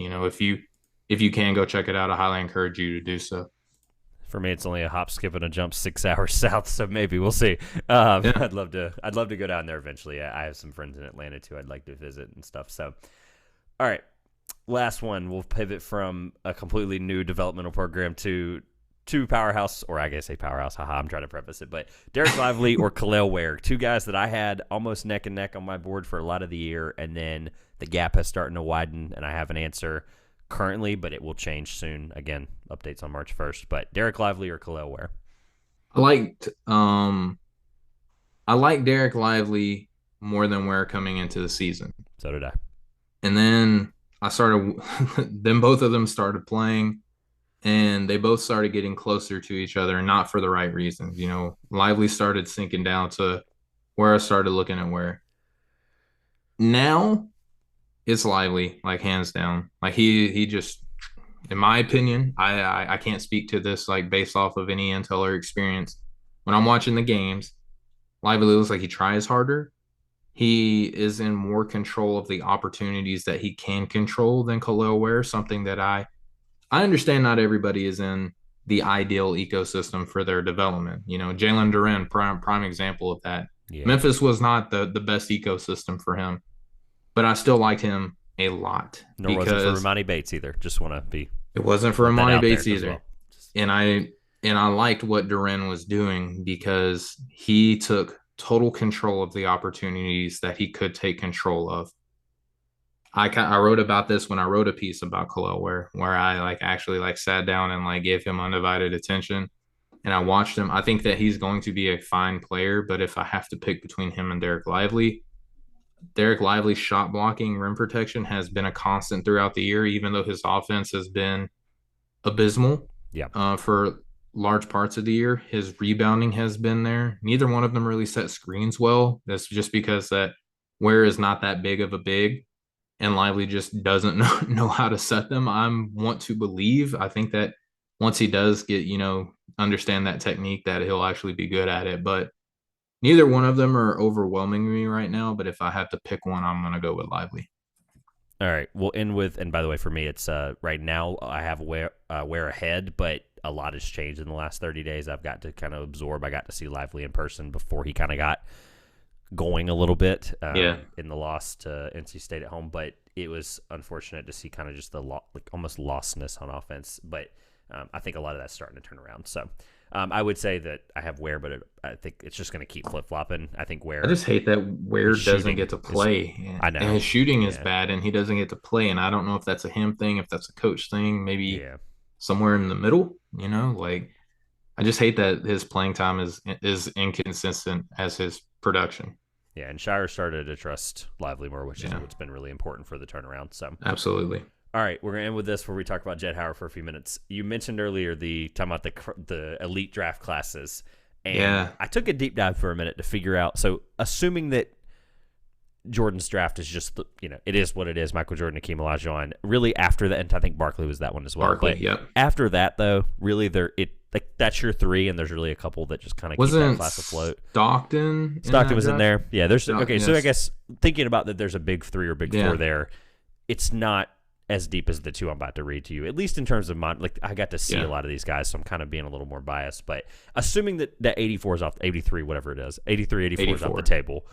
If you can go check it out, I highly encourage you to do so. For me, it's only a hop, skip, and a jump 6 hours south, so maybe we'll see. Yeah. I'd love to go down there eventually. I have some friends in Atlanta too. I'd like to visit and stuff. So, all right, last one. We'll pivot from a completely new developmental program to powerhouse, or I guess a powerhouse. Haha, I'm trying to preface it, but Derek Lively or Khalil Ware, two guys that I had almost neck and neck on my board for a lot of the year, and then the gap has started to widen, and I have an answer currently, but it will change soon. Again, updates on March 1st. But Derek Lively or Khalil Ware? I like Derek Lively more than Ware coming into the season. So did I. And then then both of them started playing, and they both started getting closer to each other, and not for the right reasons. Lively started sinking down to where I started looking at Ware. Now it's Lively, hands down. He just, in my opinion, I can't speak to this based off of any intel or experience. When I'm watching the games, Lively looks like he tries harder. He is in more control of the opportunities that he can control than Khalil Ware, something that I understand not everybody is in the ideal ecosystem for their development. Jalen Duren, prime example of that. Yeah. Memphis was not the best ecosystem for him, but I still liked him a lot. Nor was it for Because Ramani Bates either. Just want to be it wasn't for let that Amani out there Bates as either. well. And I liked what Duren was doing because he took total control of the opportunities that he could take control of. I wrote about this when I wrote a piece about Khalil where I like actually like sat down and like gave him undivided attention and I watched him. I think that he's going to be a fine player, but if I have to pick between him and Derek Lively's shot blocking, rim protection has been a constant throughout the year, even though his offense has been abysmal Yeah. for large parts of the year. His rebounding has been there. Neither one of them really set screens well. That's just because that Ware is not that big of a big, and Lively just doesn't know how to set them. I want to believe. I think that once he does get, understand that technique, that he'll actually be good at it. But neither one of them are overwhelming me right now. But if I have to pick one, I'm going to go with Lively. All right, we'll end with, and by the way, for me, it's right now I have Ware ahead, but a lot has changed in the last 30 days. I've got to kind of absorb. I got to see Lively in person before he kind of got going a little bit in the loss to NC State at home, but it was unfortunate to see kind of just the almost lostness on offense, but I think a lot of that's starting to turn around. So I would say that I have Ware, but I think it's just going to keep flip-flopping. I think Ware... I just hate that Ware doesn't get to play. I know. And his shooting is bad, and he doesn't get to play, and I don't know if that's a him thing, if that's a coach thing, maybe somewhere in the middle, like I just hate that his playing time is inconsistent as his production. Yeah, and Shire started to trust Lively more, which is what's been really important for the turnaround. So absolutely. All right, we're going to end with this where we talk about Jett Howard for a few minutes. You mentioned earlier talking about the elite draft classes, and I took a deep dive for a minute to figure out. So assuming that Jordan's draft is just, it is what it is, Michael Jordan, Hakeem Olajuwon. Really after that, and I think Barkley was that one as well. Barkley, yep. After that, though, really that's your three, and there's really a couple that just kind of keep that class afloat. Stockton was in there. Yeah, there's okay. So I guess thinking about that, there's a big three or big four there. It's not as deep as the two I'm about to read to you, at least in terms of I got to see a lot of these guys, so I'm kind of being a little more biased. But assuming that 84 is off, 83, whatever it is, 83, 84 is off the table.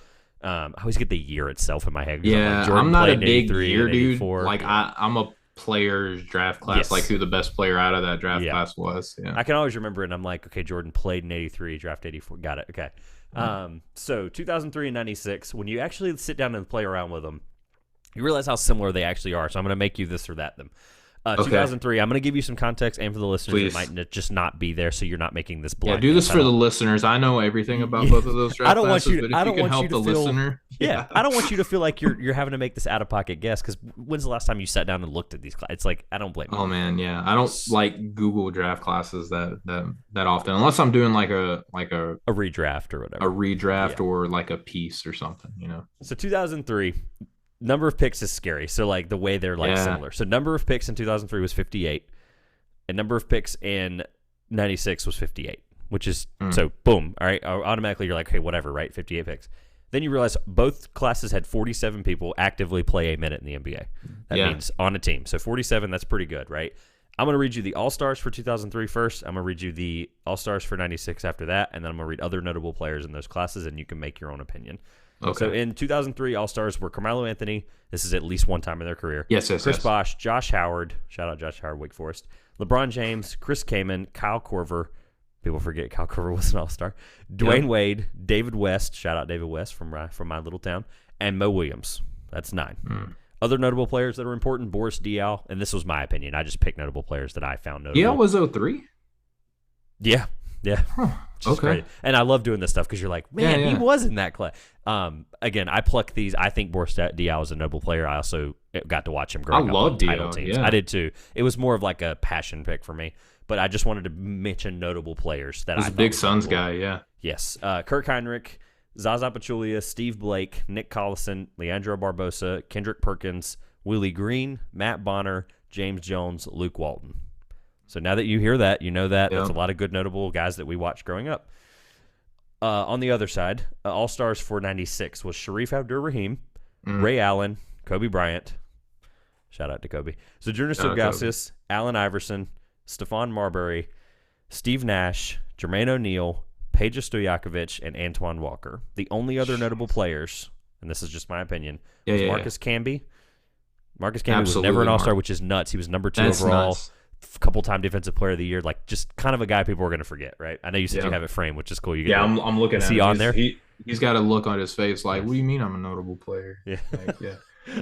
I always get the year itself in my head. Yeah, I'm not a big year dude. Like I'm a player's draft class, like who the best player out of that draft class was. Yeah, I can always remember it. And I'm like, okay, Jordan played in 83, draft 84. Got it. Okay. So 2003 and 96, when you actually sit down and play around with them, you realize how similar they actually are. So I'm going to make you this or that them. 2003, I'm going to give you some context, and for the listeners that might just not be there, so you're not making this blind. Yeah, do this for the listeners. I know everything about both of those draft classes, but if you can help the listener. Yeah, I don't want you to feel like you're having to make this out-of-pocket guess, because when's the last time you sat down and looked at these classes? It's like, I don't blame you. Oh, man, yeah. I don't like Google draft classes that often, unless I'm doing like a redraft or whatever. A redraft or like a piece or something, So 2003... number of picks is scary. So, like, the way they're, similar. So, number of picks in 2003 was 58. And number of picks in 96 was 58, which is, so, boom. All right. Automatically, you're like, okay, whatever, right? 58 picks. Then you realize both classes had 47 people actively play a minute in the NBA. That means on a team. So, 47, that's pretty good, right? I'm going to read you the All-Stars for 2003 first. I'm going to read you the All-Stars for 96 after that. And then I'm going to read other notable players in those classes, and you can make your own opinion. Okay. So in 2003, All-Stars were Carmelo Anthony. This is at least one time in their career. Yes. Chris Bosh, Josh Howard. Shout out Josh Howard, Wake Forest. LeBron James, Chris Kaman, Kyle Korver. People forget Kyle Korver was an All-Star. Dwayne Wade, David West. Shout out David West from my little town. And Mo Williams. That's 9. Other notable players that are important, Boris Diaw. And this was my opinion. I just picked notable players that I found notable. Diaw was 03? Yeah. Huh. Okay. Great. And I love doing this stuff because you're like, man, he was in that class. Again, I pluck these. I think Boris Diaw is a noble player. I also got to watch him growing up on title teams. I did too. It was more of like a passion pick for me. But I just wanted to mention notable players that I thought. He's a big Suns guy, yeah. Yes. Kirk Heinrich, Zaza Pachulia, Steve Blake, Nick Collison, Leandro Barbosa, Kendrick Perkins, Willie Green, Matt Bonner, James Jones, Luke Walton. So now that you hear that, you know that. That's a lot of good notable guys that we watched growing up. On the other side, All-Stars for 96 was Sharif Abdur-Rahim, Ray Allen, Kobe Bryant. Shout out to Kobe. Zydrunas Ilgauskas, Allen Iverson, Stephon Marbury, Steve Nash, Jermaine O'Neal, Peja Stojakovic, and Antoine Walker. The only other notable players, and this is just my opinion, was Marcus Camby, Marcus Camby was never Absolutely, an all-star, Mark. which is nuts. He was number 2 That's overall, nuts. couple-time defensive player of the year. Like, just kind of a guy people are going to forget, right? I know you said you Yeah. have it framed, which is cool. You get Yeah, to I'm looking is at he him. on there? He's got a look on his face like, Yeah. what do you mean I'm a notable player? Yeah. Like, yeah.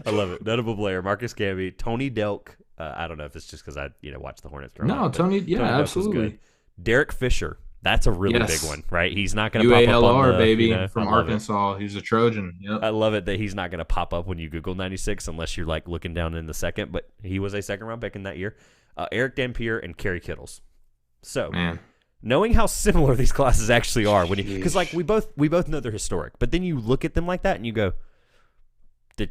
I love it. Notable player, Marcus Camby, Tony Delk. I don't know if it's just because I watched the Hornets growing No, up. But Tony, yeah, Tony Delk was absolutely. good. Derek Fisher. That's a really big Yes. one, right? He's not going to pop up on UALR, the baby, I from love it. Arkansas. He's a Trojan. Yep. I love it that he's not going to pop up when you Google 96 unless you're like looking down in the second. But he was a second round pick in that year. Eric Dampier and Kerry Kittles. So, Man. knowing how similar these classes actually are, because like Sheesh. we both know they're historic, but then you look at them like that and you go,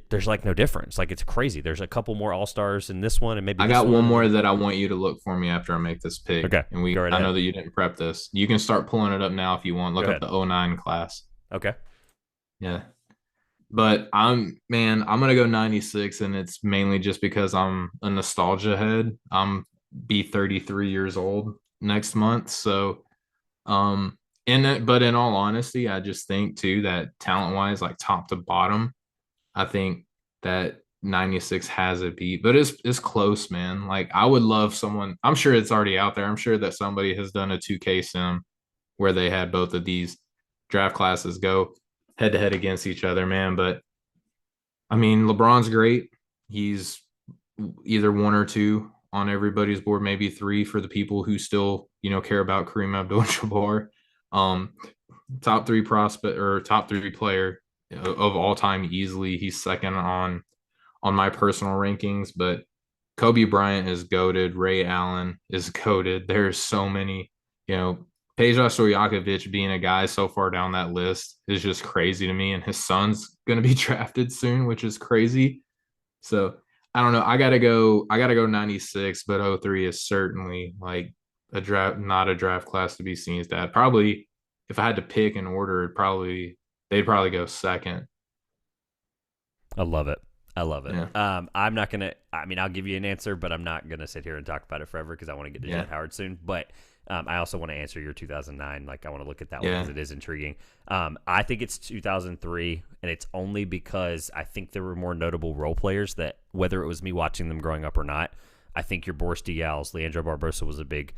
there's like no difference. Like it's crazy. There's a couple more all stars in this one, and maybe I this got one one. more that I want you to look for me after I make this pick. Okay, And go right I ahead. know that you didn't prep this. You can start pulling it up now if you want. Look Go up the '09 class. Okay. Yeah. But I'm gonna go 96, and it's mainly just because I'm a nostalgia head. I'm be 33 years old next month. So but in all honesty, I just think too that talent wise, like top to bottom, I think that 96 has a beat, but it's close, man. Like I would love someone, I'm sure it's already out there. I'm sure that somebody has done a 2K sim where they had both of these draft classes go head to head against each other, man. But I mean, LeBron's great. He's either 1 or 2 on everybody's board, maybe 3 for the people who still, care about Kareem Abdul-Jabbar. Um, top 3 prospect or top 3 player of all time easily. He's second on my personal rankings, but Kobe Bryant is goated. Ray Allen is goated. There's so many, Peja Stojakovic being a guy so far down that list is just crazy to me. And his son's going to be drafted soon, which is crazy. So I don't know. I gotta go 96, but '03 is certainly like not a draft class to be seen as that. Probably if I had to pick an order, they'd probably go second. I love it. I love it. Yeah. I'm not gonna. I mean, I'll give you an answer, but I'm not gonna sit here and talk about it forever because I want to get to Jett Howard soon. But I also want to answer your 2009. Like, I want to look at that one because it is intriguing. I think it's 2003, and it's only because I think there were more notable role players that, whether it was me watching them growing up or not, I think your Boris Diaw's, Leandro Barbosa was a big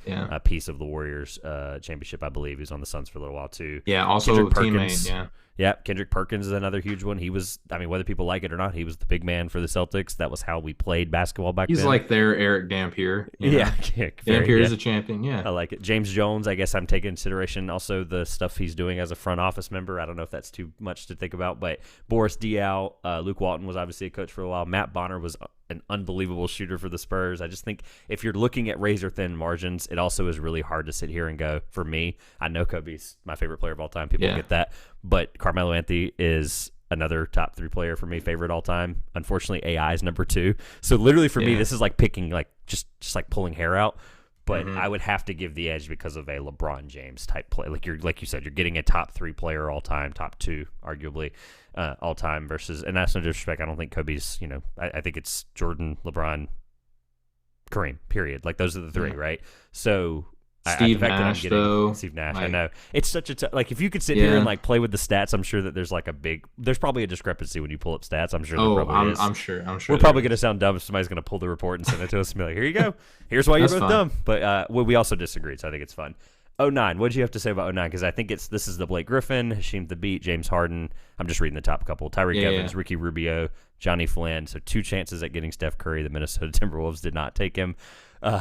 piece of the Warriors championship, I believe. He was on the Suns for a little while, too. Yeah, also Kendrick teammate, Perkins, yeah, Kendrick Perkins is another huge one. He was, I mean, whether people like it or not, he was the big man for the Celtics. That was how we played basketball back then. He's like their Eric Dampier. Yeah. Dampier is a champion, I like it. James Jones, I guess I'm taking consideration also the stuff he's doing as a front office member. I don't know if that's too much to think about, but Boris Diaw, Luke Walton was obviously a coach for a while. Matt Bonner was an unbelievable shooter for the Spurs. I just think if you're looking at razor thin margins, it also is really hard to sit here and go, for me, I know Kobe's my favorite player of all time. People get that. But Carmelo Anthony is another top 3 player for me, favorite all time. Unfortunately, AI is number 2. So literally for me, this is like picking, like just like pulling hair out. But I would have to give the edge because of a LeBron James type play. Like you said, you're getting a top 3 player all time, top 2 arguably all time versus. And that's no disrespect. I don't think Kobe's. I think it's Jordan, LeBron, Kareem. Period. Like those are the 3, right? So. Steve Nash, though. Steve Nash, I know. It's such a like if you could sit here and like play with the stats, I'm sure that there's like there's probably a discrepancy when you pull up stats. I'm sure there probably is. I'm sure. We're probably gonna sound dumb if somebody's gonna pull the report and send it to us and be like, here you go. Here's why you're both dumb. But we also disagreed, so I think it's fun. 09. What did you have to say about 09? Because I think this is the Blake Griffin, Hasheem Thabeet, James Harden. I'm just reading the top couple. Tyreek Evans, Ricky Rubio, Johnny Flynn. So 2 chances at getting Steph Curry. The Minnesota Timberwolves did not take him.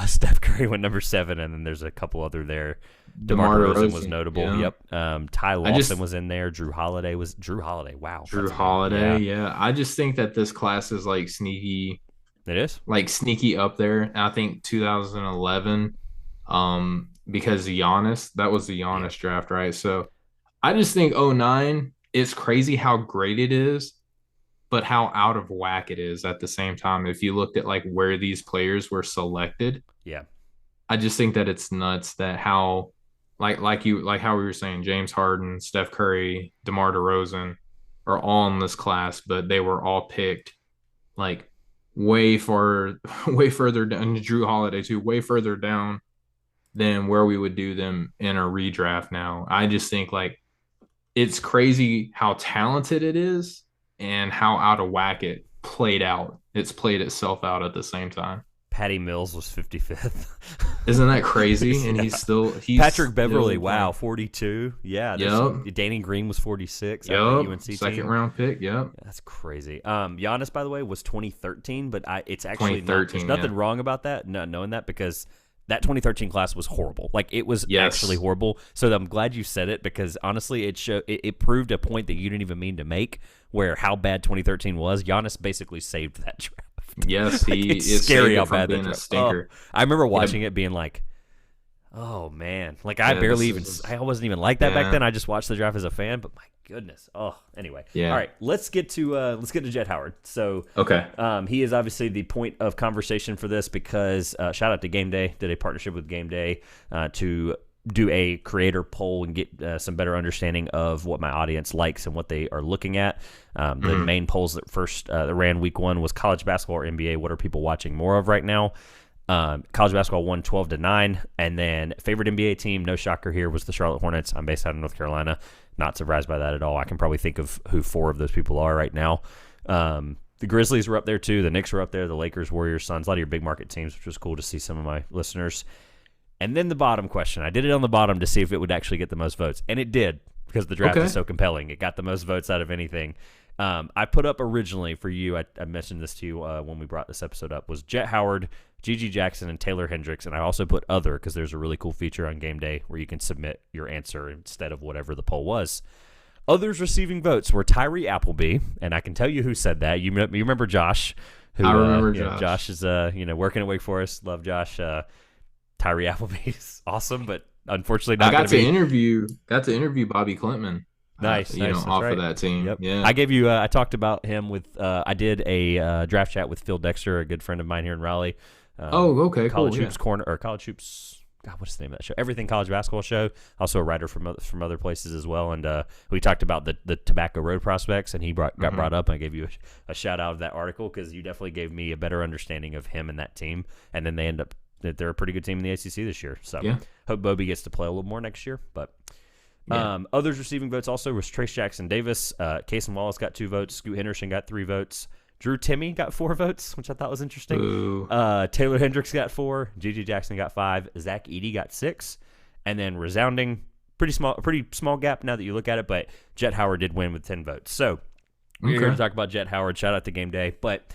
Steph Curry went number 7, and then there's a couple other there. DeMar DeRozan was notable. Yeah. Yep. Ty Lawson was in there. Drew Holiday. Wow. Drew Holiday. Yeah. I just think that this class is like sneaky. It is like sneaky up there. And I think 2011, because that was the Giannis draft, right? So I just think 09, it's crazy how great it is, but how out of whack it is at the same time. If you looked at like where these players were selected, I just think that it's nuts that how, like how we were saying, James Harden, Steph Curry, DeMar DeRozan are all in this class, but they were all picked like way further down. Drew Holiday too, way further down than where we would do them in a redraft now. I just think like it's crazy how talented it is and how out of whack it played out. It's played itself out at the same time. Patty Mills was 55th. Isn't that crazy? And Yeah. he's Patrick Beverly, still wow, playing. 42. Yeah, Yep. Danny Green was 46. Yep. UNC Second team. round pick. Yep. That's crazy. Giannis, by the way, was 2013, but it's actually not, 2013, there's nothing yeah. wrong about that, knowing that, because that 2013 class was horrible. Like, it was Yes. actually horrible. So I'm glad you said it, because honestly, it proved a point that you didn't even mean to make, where how bad 2013 was. Giannis basically saved that draft. Yes, Like, he it's is scary how from bad being that a draft. stinker. Oh, I remember watching it being like, oh man, like I barely even, I wasn't even like that back then. I just watched the draft as a fan, but my goodness. Oh, anyway. Yeah. All right, let's get to Jett Howard. So, Okay. he is obviously the point of conversation for this, because shout out to Game Day, did a partnership with Game Day to do a creator poll and get some better understanding of what my audience likes and what they are looking at. The main polls that first that ran week 1 was college basketball or NBA. What are people watching more of right now? College basketball won 12-9, and then favorite NBA team, no shocker here, was the Charlotte Hornets. I'm based out of North Carolina. Not surprised by that at all. I can probably think of who 4 of those people are right now. The Grizzlies were up there too. The Knicks were up there. The Lakers, Warriors, Suns, a lot of your big market teams, which was cool to see some of my listeners. And then the bottom question. I did it on the bottom to see if it would actually get the most votes, and it did, because the draft is so compelling. It got the most votes out of anything. I put up originally for you, I mentioned this to you when we brought this episode up, was Jett Howard, Gigi Jackson, and Taylor Hendricks, and I also put other, because there's a really cool feature on Game Day where you can submit your answer instead of whatever the poll was. Others receiving votes were Tyree Appleby, and I can tell you who said that. You remember Josh? Who, I remember Josh. Josh is working at Wake Forest. Love Josh. Tyree Appleby's awesome, but unfortunately not. I got to interview Bobby Clintman. Nice, off of that team. Yep. Yeah, I gave you. I talked about him with. I did a draft chat with Phil Dexter, a good friend of mine here in Raleigh. Okay, College cool. Hoops Corner, or College Hoops. God, what's the name of that show? Everything College Basketball Show. Also a writer from other places as well. And we talked about the Tobacco Road prospects, and he got brought up. And I gave you a shout out of that article, because you definitely gave me a better understanding of him and that team. And then they end up. They're a pretty good team in the ACC this year. So hope Bobby gets to play a little more next year. But others receiving votes also was Trace Jackson Davis. Cason Wallace got 2 votes. Scoot Henderson got 3 votes. Drew Timme got 4 votes, which I thought was interesting. Taylor Hendricks got 4. Gigi Jackson got 5. Zach Edey got 6. And then resounding, pretty small gap now that you look at it, but Jett Howard did win with 10 votes. So we're here to talk about Jett Howard. Shout out to Game Day. But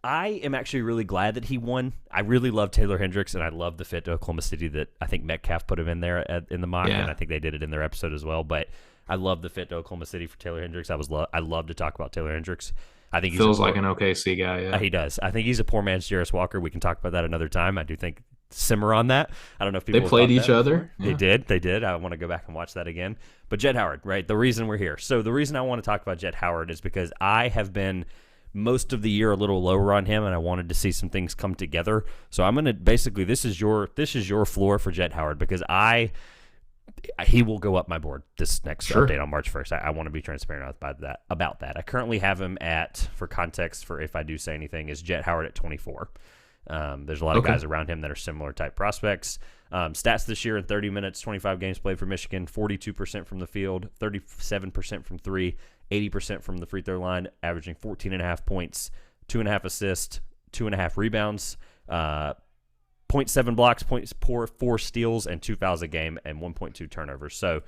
I am actually really glad that he won. I really love Taylor Hendricks, and I love the fit to Oklahoma City that I think Metcalf put him in there in the mock, and I think they did it in their episode as well. But I love the fit to Oklahoma City for Taylor Hendricks. I love to talk about Taylor Hendricks. I think he feels like an OKC guy. Yeah, he does. I think he's a poor man's Jarris Walker. We can talk about that another time. I do think simmer on that. I don't know if people they played each other. Yeah. They did. I want to go back and watch that again. But Jett Howard, right? The reason we're here. So the reason I want to talk about Jett Howard is because I have been most of the year a little lower on him, and I wanted to see some things come together. So I'm gonna basically this is your floor for Jett Howard, because he will go up my board this next update on March 1st. I want to be transparent about that. I currently have him for context, for if I do say anything, is Jett Howard at 24. There's a lot of guys around him that are similar type prospects. Stats this year in 30 minutes, 25 games played for Michigan, 42% from the field, 37% from 3, 80% from the free throw line, averaging 14.5 points, 2.5 assists, 2.5 rebounds, 0.7 blocks, 0.4 steals, and 2 fouls a game, and 1.2 turnovers. So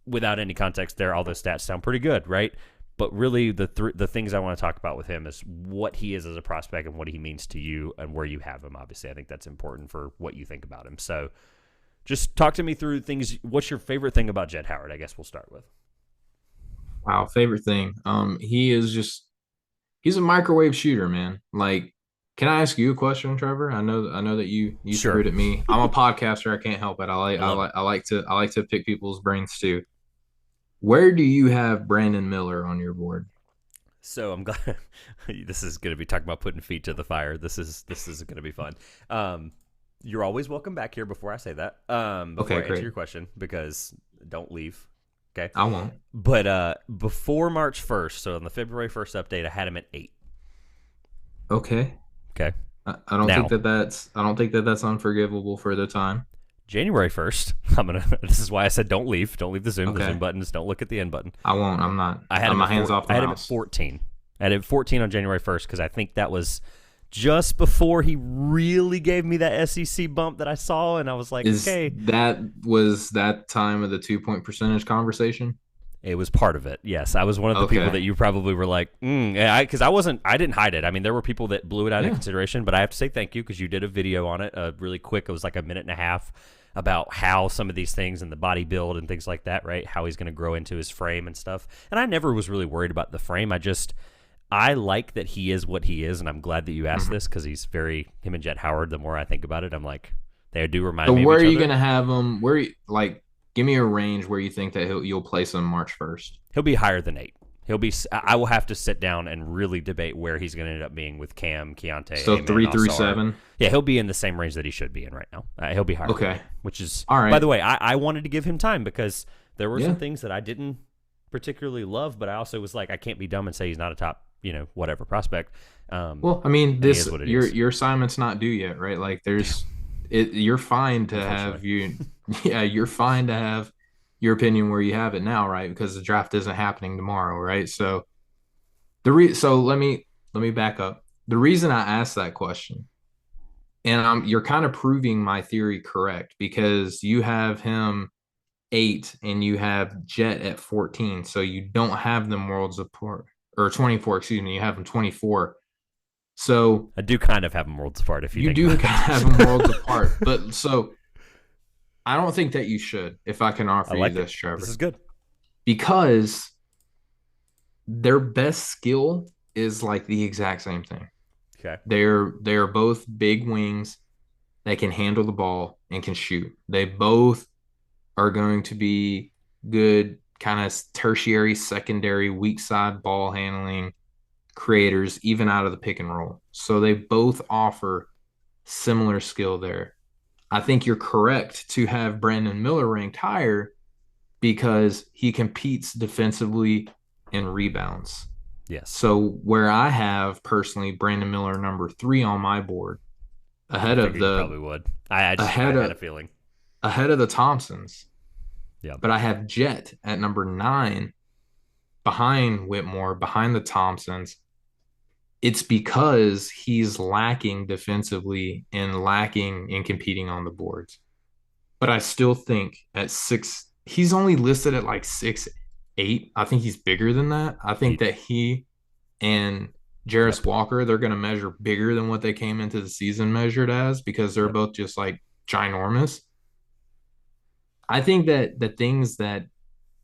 without any context there, all those stats sound pretty good, right? But really the things I want to talk about with him is what he is as a prospect and what he means to you and where you have him. Obviously, I think that's important for what you think about him. So just talk to me through things. What's your favorite thing about Jett Howard? I guess we'll start with. Wow, favorite thing. He's a microwave shooter, man. Like, can I ask you a question, Trevor? I know that you threw it at me. I'm a podcaster. I can't help it. I like to pick people's brains too. Where do you have Brandon Miller on your board? So I'm glad this is going to be talking about putting feet to the fire. This is going to be fun. You're always welcome back here before I say that. Before I answer your question, because don't leave. Okay. I won't. But before March 1st, so on the February 1st update, I had him at 8. Okay. Okay. I don't think that's unforgivable for the time. January 1st, this is why I said don't leave the Zoom. Okay. The Zoom button is don't look at the end button. I won't. I'm not. I had my hands off the mouse. I had him at mouse. 14. At 14 on January 1st, because I think that was just before he really gave me that SEC bump that I saw, and I was like, okay. Was that time of the 2-point percentage conversation? It was part of it. Yes, I was one of the people that you probably were like, because I didn't hide it. I mean, there were people that blew it out of consideration, but I have to say thank you because you did a video on it, really quick. It was like a minute and a half about how some of these things and the body build and things like that, right? How he's going to grow into his frame and stuff. And I never was really worried about the frame. I like that he is what he is, and I'm glad that you asked this because he's him and Jett Howard. The more I think about it, I'm like, they do remind me of each other. So where are you going to have him? Give me a range where you think that you'll place him March 1st. He'll be higher than 8. I will have to sit down and really debate where he's going to end up being with Cam, Keontae. So 3 through 7. Yeah, he'll be in the same range that he should be in right now. He'll be higher. Okay, which is all right. By the way, I wanted to give him time because there were some things that I didn't particularly love, but I also was like, I can't be dumb and say he's not a top, whatever prospect. Well, I mean, your assignment's not due yet, right? Like, you're fine to have you're fine to have your opinion where you have it now, right? Because the draft isn't happening tomorrow, right? So so let me back up. The reason I asked that question, and you're kind of proving my theory correct, because you have him 8 and you have Jett at 14, so you don't have them worlds apart, or 24, excuse me, you have them 24. So I do kind of have them worlds apart. If you do kind of have them worlds apart, but so I don't think that you should. If I can offer you this, Trevor, this is good, because their best skill is like the exact same thing. Okay, they're both big wings that can handle the ball and can shoot. They both are going to be good kind of tertiary, secondary, weak side ball handling creators, even out of the pick and roll. So they both offer similar skill there. I think you're correct to have Brandon Miller ranked higher because he competes defensively and rebounds. Yes. So where I have personally Brandon Miller number 3 on my board, ahead of the probably would. I had a feeling ahead of the Thompsons. Yeah. But I have Jett at number 9 behind Whitmore, behind the Thompsons. It's because he's lacking defensively and lacking in competing on the boards. But I still think at 6, he's only listed at like 6'8". I think he's bigger than that. I think that he and Jarris Walker, they're going to measure bigger than what they came into the season measured as, because they're both just like ginormous. I think that the things that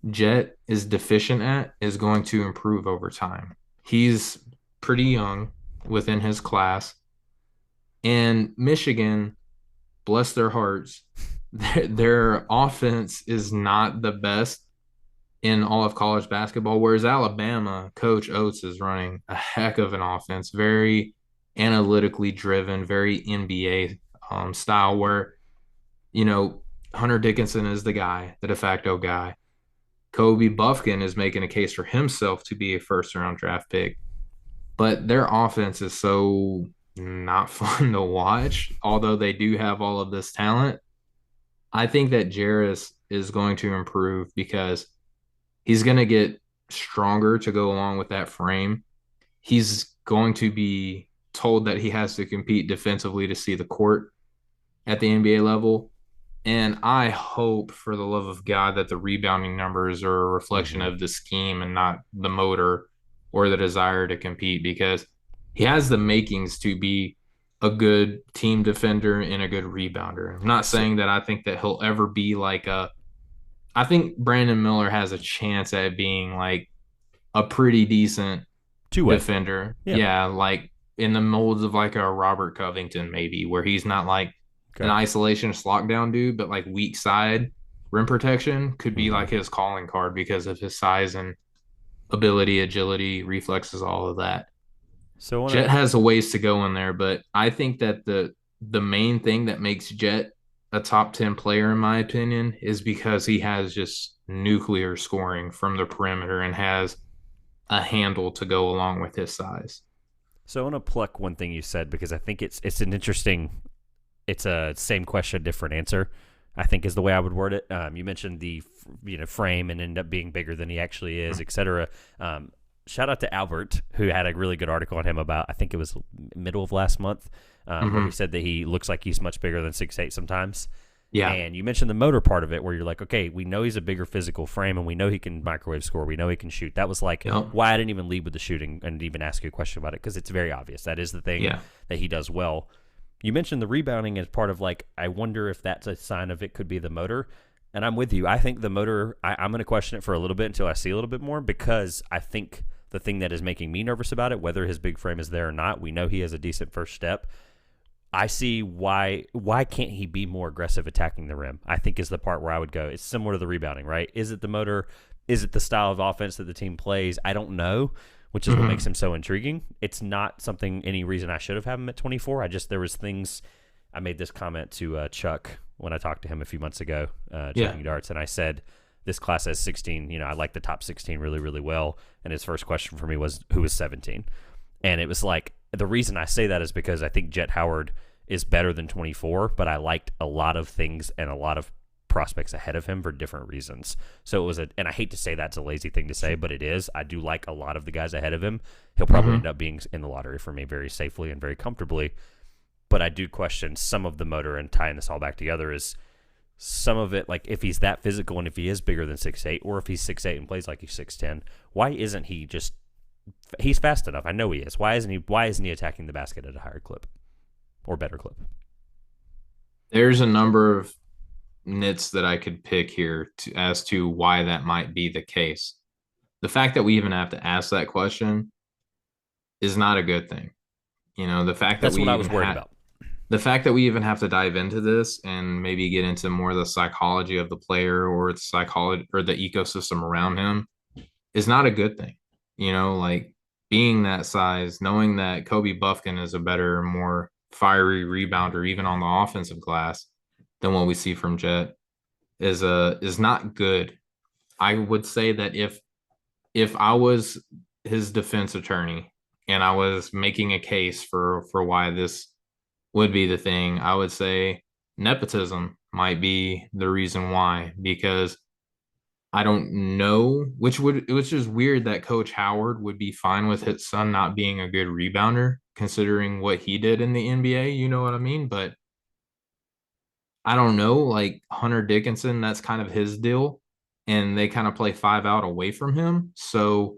Jett is deficient at is going to improve over time. He's pretty young within his class. And Michigan, bless their hearts, their offense is not the best in all of college basketball, whereas Alabama, Coach Oates is running a heck of an offense, very analytically driven, very NBA style, where, Hunter Dickinson is the guy, the de facto guy. Kobe Buffkin is making a case for himself to be a first-round draft pick. But their offense is so not fun to watch, although they do have all of this talent. I think that Jarris is going to improve because he's going to get stronger to go along with that frame. He's going to be told that he has to compete defensively to see the court at the NBA level. And I hope, for the love of God, that the rebounding numbers are a reflection of the scheme and not the motor or the desire to compete, because he has the makings to be a good team defender and a good rebounder. I'm not saying that I think that he'll ever be I think Brandon Miller has a chance at being like a pretty decent defender. Yeah, like in the molds of like a Robert Covington maybe, where he's not like an isolationist lockdown dude, but like weak side rim protection could be like his calling card because of his size and ability, agility, reflexes, all of that. So Jett has a ways to go in there, but I think that the main thing that makes Jett a top 10 player, in my opinion, is because he has just nuclear scoring from the perimeter and has a handle to go along with his size. So I want to pluck one thing you said, because I think it's an interesting, it's a same question, different answer, I think is the way I would word it. You mentioned the frame and end up being bigger than he actually is, et cetera. shout out to Albert, who had a really good article on him about, I think it was middle of last month, where he said that he looks like he's much bigger than 6'8" sometimes. Yeah. And you mentioned the motor part of it, where you're like, okay, we know he's a bigger physical frame, and we know he can microwave score. We know he can shoot. That was like why I didn't even lead with the shooting and even ask you a question about it, because it's very obvious. That is the thing that he does well. You mentioned the rebounding as part of, like, I wonder if that's a sign of it could be the motor. And I'm with you. I think the motor, I'm going to question it for a little bit until I see a little bit more, because I think the thing that is making me nervous about it, whether his big frame is there or not, we know he has a decent first step. I see why can't he be more aggressive attacking the rim, I think is the part where I would go. It's similar to the rebounding, right? Is it the motor? Is it the style of offense that the team plays? I don't know, which is what makes him so intriguing. It's not something, any reason I should have had him at 24. There was things, I made this comment to Chuck when I talked to him a few months ago, Chucking Darts, and I said, this class has 16, I like the top 16 really, really well. And his first question for me was, who is 17? And it was like, the reason I say that is because I think Jett Howard is better than 24, but I liked a lot of things and a lot of prospects ahead of him for different reasons. So it was and I hate to say that's a lazy thing to say, but it is. I do like a lot of the guys ahead of him. He'll probably end up being in the lottery for me very safely and very comfortably. But I do question some of the motor, and tying this all back together is some of it, like if he's that physical and if he is bigger than 6'8", or if he's 6'8" and plays like he's 6'10", why isn't he just, he's fast enough. I know he is. Why isn't he attacking the basket at a higher clip or better clip? There's a number of nits that I could pick here as to why that might be the case. The fact that we even have to ask that question is not a good thing. The fact that that's what I was worried about. The fact that we even have to dive into this and maybe get into more of the psychology of the player or the psychology or the ecosystem around him is not a good thing. Like being that size, knowing that Kobe Buffkin is a better, more fiery rebounder, even on the offensive glass, than what we see from Jett is not good. I would say that if I was his defense attorney and I was making a case for why this would be the thing, I would say nepotism might be the reason why, because I don't know, it was just weird that Coach Howard would be fine with his son not being a good rebounder, considering what he did in the NBA, you know what I mean? But I don't know, like Hunter Dickinson, that's kind of his deal, and they kind of play 5 out away from him. So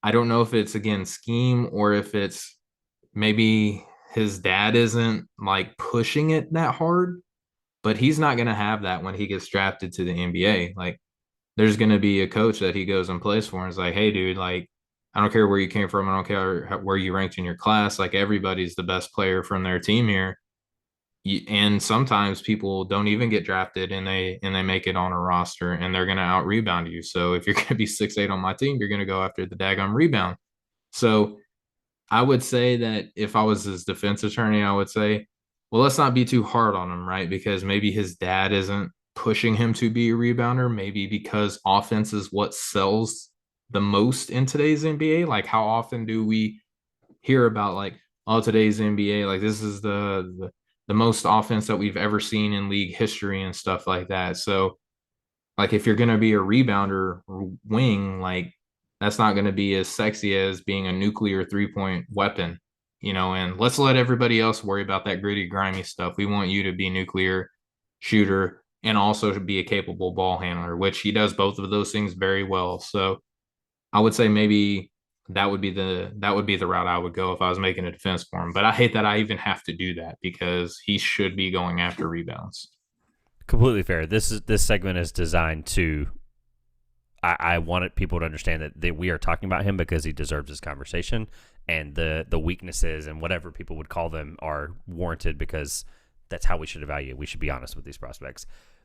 I don't know if it's, again, scheme, or if it's maybe his dad isn't like pushing it that hard, but he's not going to have that when he gets drafted to the NBA. Like, there's going to be a coach that he goes and plays for and is like, hey, dude, like, I don't care where you came from. I don't care where you ranked in your class. Like, everybody's the best player from their team here. And sometimes people don't even get drafted and they make it on a roster, and they're going to out rebound you. So if you're going to be 6'8" on my team, you're going to go after the daggone rebound. So I would say that if I was his defense attorney, I would say, well, let's not be too hard on him, right? Because maybe his dad isn't pushing him to be a rebounder, maybe because offense is what sells the most in today's NBA. Like, how often do we hear about, like, oh, today's NBA, like, this is the most offense that we've ever seen in league history and stuff like that. So, like, if you're going to be a rebounder wing, like, that's not going to be as sexy as being a nuclear 3-point weapon, and let's let everybody else worry about that gritty, grimy stuff. We want you to be nuclear shooter and also to be a capable ball handler, which he does both of those things very well. So I would say maybe that would be the route I would go if I was making a defense for him. But I hate that I even have to do that, because he should be going after rebounds. Completely fair. This segment is designed to, I wanted people to understand that we are talking about him because he deserves this conversation, and the weaknesses and whatever people would call them are warranted, because that's how we should evaluate. We should be honest with these prospects.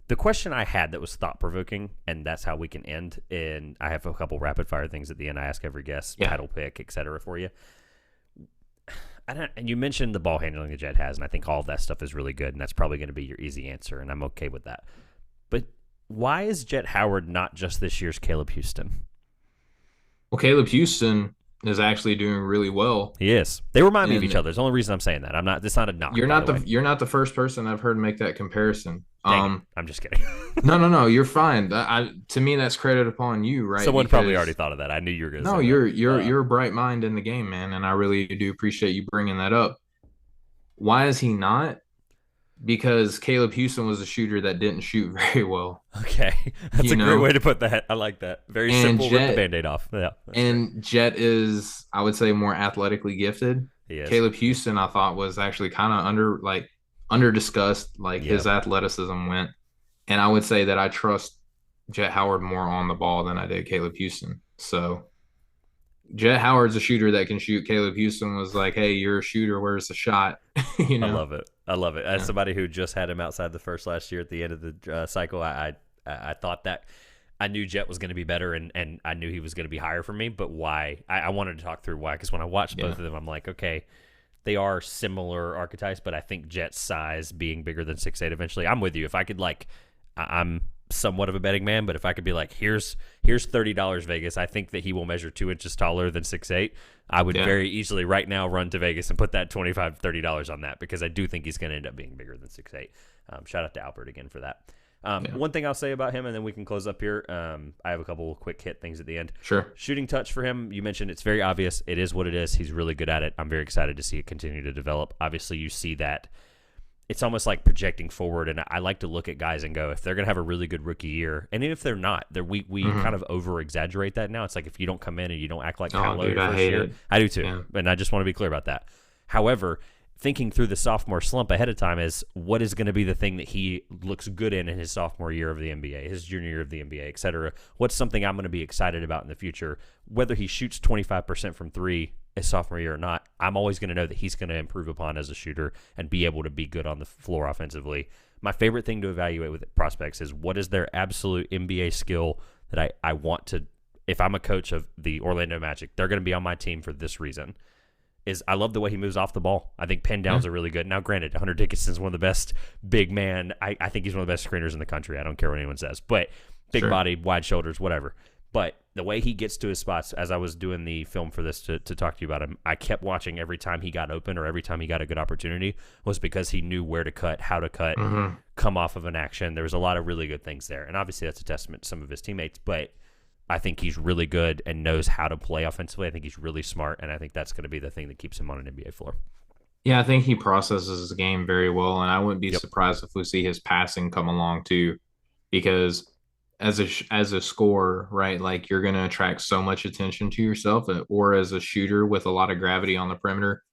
The question I had that was thought-provoking, and that's how we can end, and I have a couple rapid-fire things at the end I ask every guest, title pick, etc. for you. And you mentioned the ball handling that Jett has, and I think all of that stuff is really good, and that's probably going to be your easy answer, and I'm okay with that. But why is Jett Howard not just this year's Caleb Houston? Well, Caleb Houston is actually doing really well. He is. They remind me of each other. It's the only reason I'm saying that. It's not a knock. You're not the first person I've heard make that comparison. Dang it. I'm just kidding. No, you're fine. To me, that's credit upon you, right? Someone probably already thought of that. I knew you were going to No, say you're a bright mind in the game, man, and I really do appreciate you bringing that up. Why is he not? Because Caleb Houston was a shooter that didn't shoot very well. Okay. That's a great way to put that. I like that. Very simple, rip the Band-Aid off. Yeah. And Jett is, I would say, more athletically gifted. He is. Caleb Houston, I thought, was actually kind of under discussed, his athleticism went. And I would say that I trust Jett Howard more on the ball than I did Caleb Houston. So Jett Howard's a shooter that can shoot. Caleb Houston was like, hey, you're a shooter. Where's the shot? I love it. As somebody who just had him outside the first last year at the end of the cycle, I thought that I knew Jett was going to be better, and I knew he was going to be higher for me. But why? I wanted to talk through why, because when I watched both of them, I'm like, okay, they are similar archetypes, but I think Jett's size being bigger than 6'8" eventually. I'm with you. If I could I'm somewhat of a betting man, but if I could be like, here's $30 Vegas, I think that he will measure 2 inches taller than 6'8". I would very easily right now run to Vegas and put that $25-$30 on that, because I do think he's going to end up being bigger than 6'8". Shout out to Albert again for that. One thing I'll say about him, and then we can close up here. I have a couple of quick hit things at the end. Sure. Shooting touch for him, you mentioned it's very obvious. It is what it is. He's really good at it. I'm very excited to see it continue to develop. Obviously, you see that it's almost like projecting forward, and I like to look at guys and go, if they're going to have a really good rookie year, and even if they're not, we kind of over-exaggerate that now. It's like if you don't come in and you don't act like Paolo your first year. I do too, and I just want to be clear about that. However, thinking through the sophomore slump ahead of time is what is going to be the thing that he looks good in his sophomore year of the NBA, his junior year of the NBA, et cetera. What's something I'm going to be excited about in the future? Whether he shoots 25% from three his sophomore year or not, I'm always going to know that he's going to improve upon as a shooter and be able to be good on the floor offensively. My favorite thing to evaluate with prospects is what is their absolute NBA skill that I want to, if I'm a coach of the Orlando Magic, they're going to be on my team for this reason. Is I love the way he moves off the ball. I think pin downs are really good. Now, granted, Hunter Dickinson's one of the best big man. I think he's one of the best screeners in the country. I don't care what anyone says. But big body, wide shoulders, whatever. But the way he gets to his spots, as I was doing the film for this to talk to you about him, I kept watching every time he got open or every time he got a good opportunity was because he knew where to cut, how to cut, come off of an action. There was a lot of really good things there. And obviously that's a testament to some of his teammates. But I think he's really good and knows how to play offensively. I think he's really smart, and I think that's going to be the thing that keeps him on an NBA floor. Yeah, I think he processes his game very well, and I wouldn't be surprised if we see his passing come along too, because as a scorer, right, like you're going to attract so much attention to yourself, or as a shooter with a lot of gravity on the perimeter,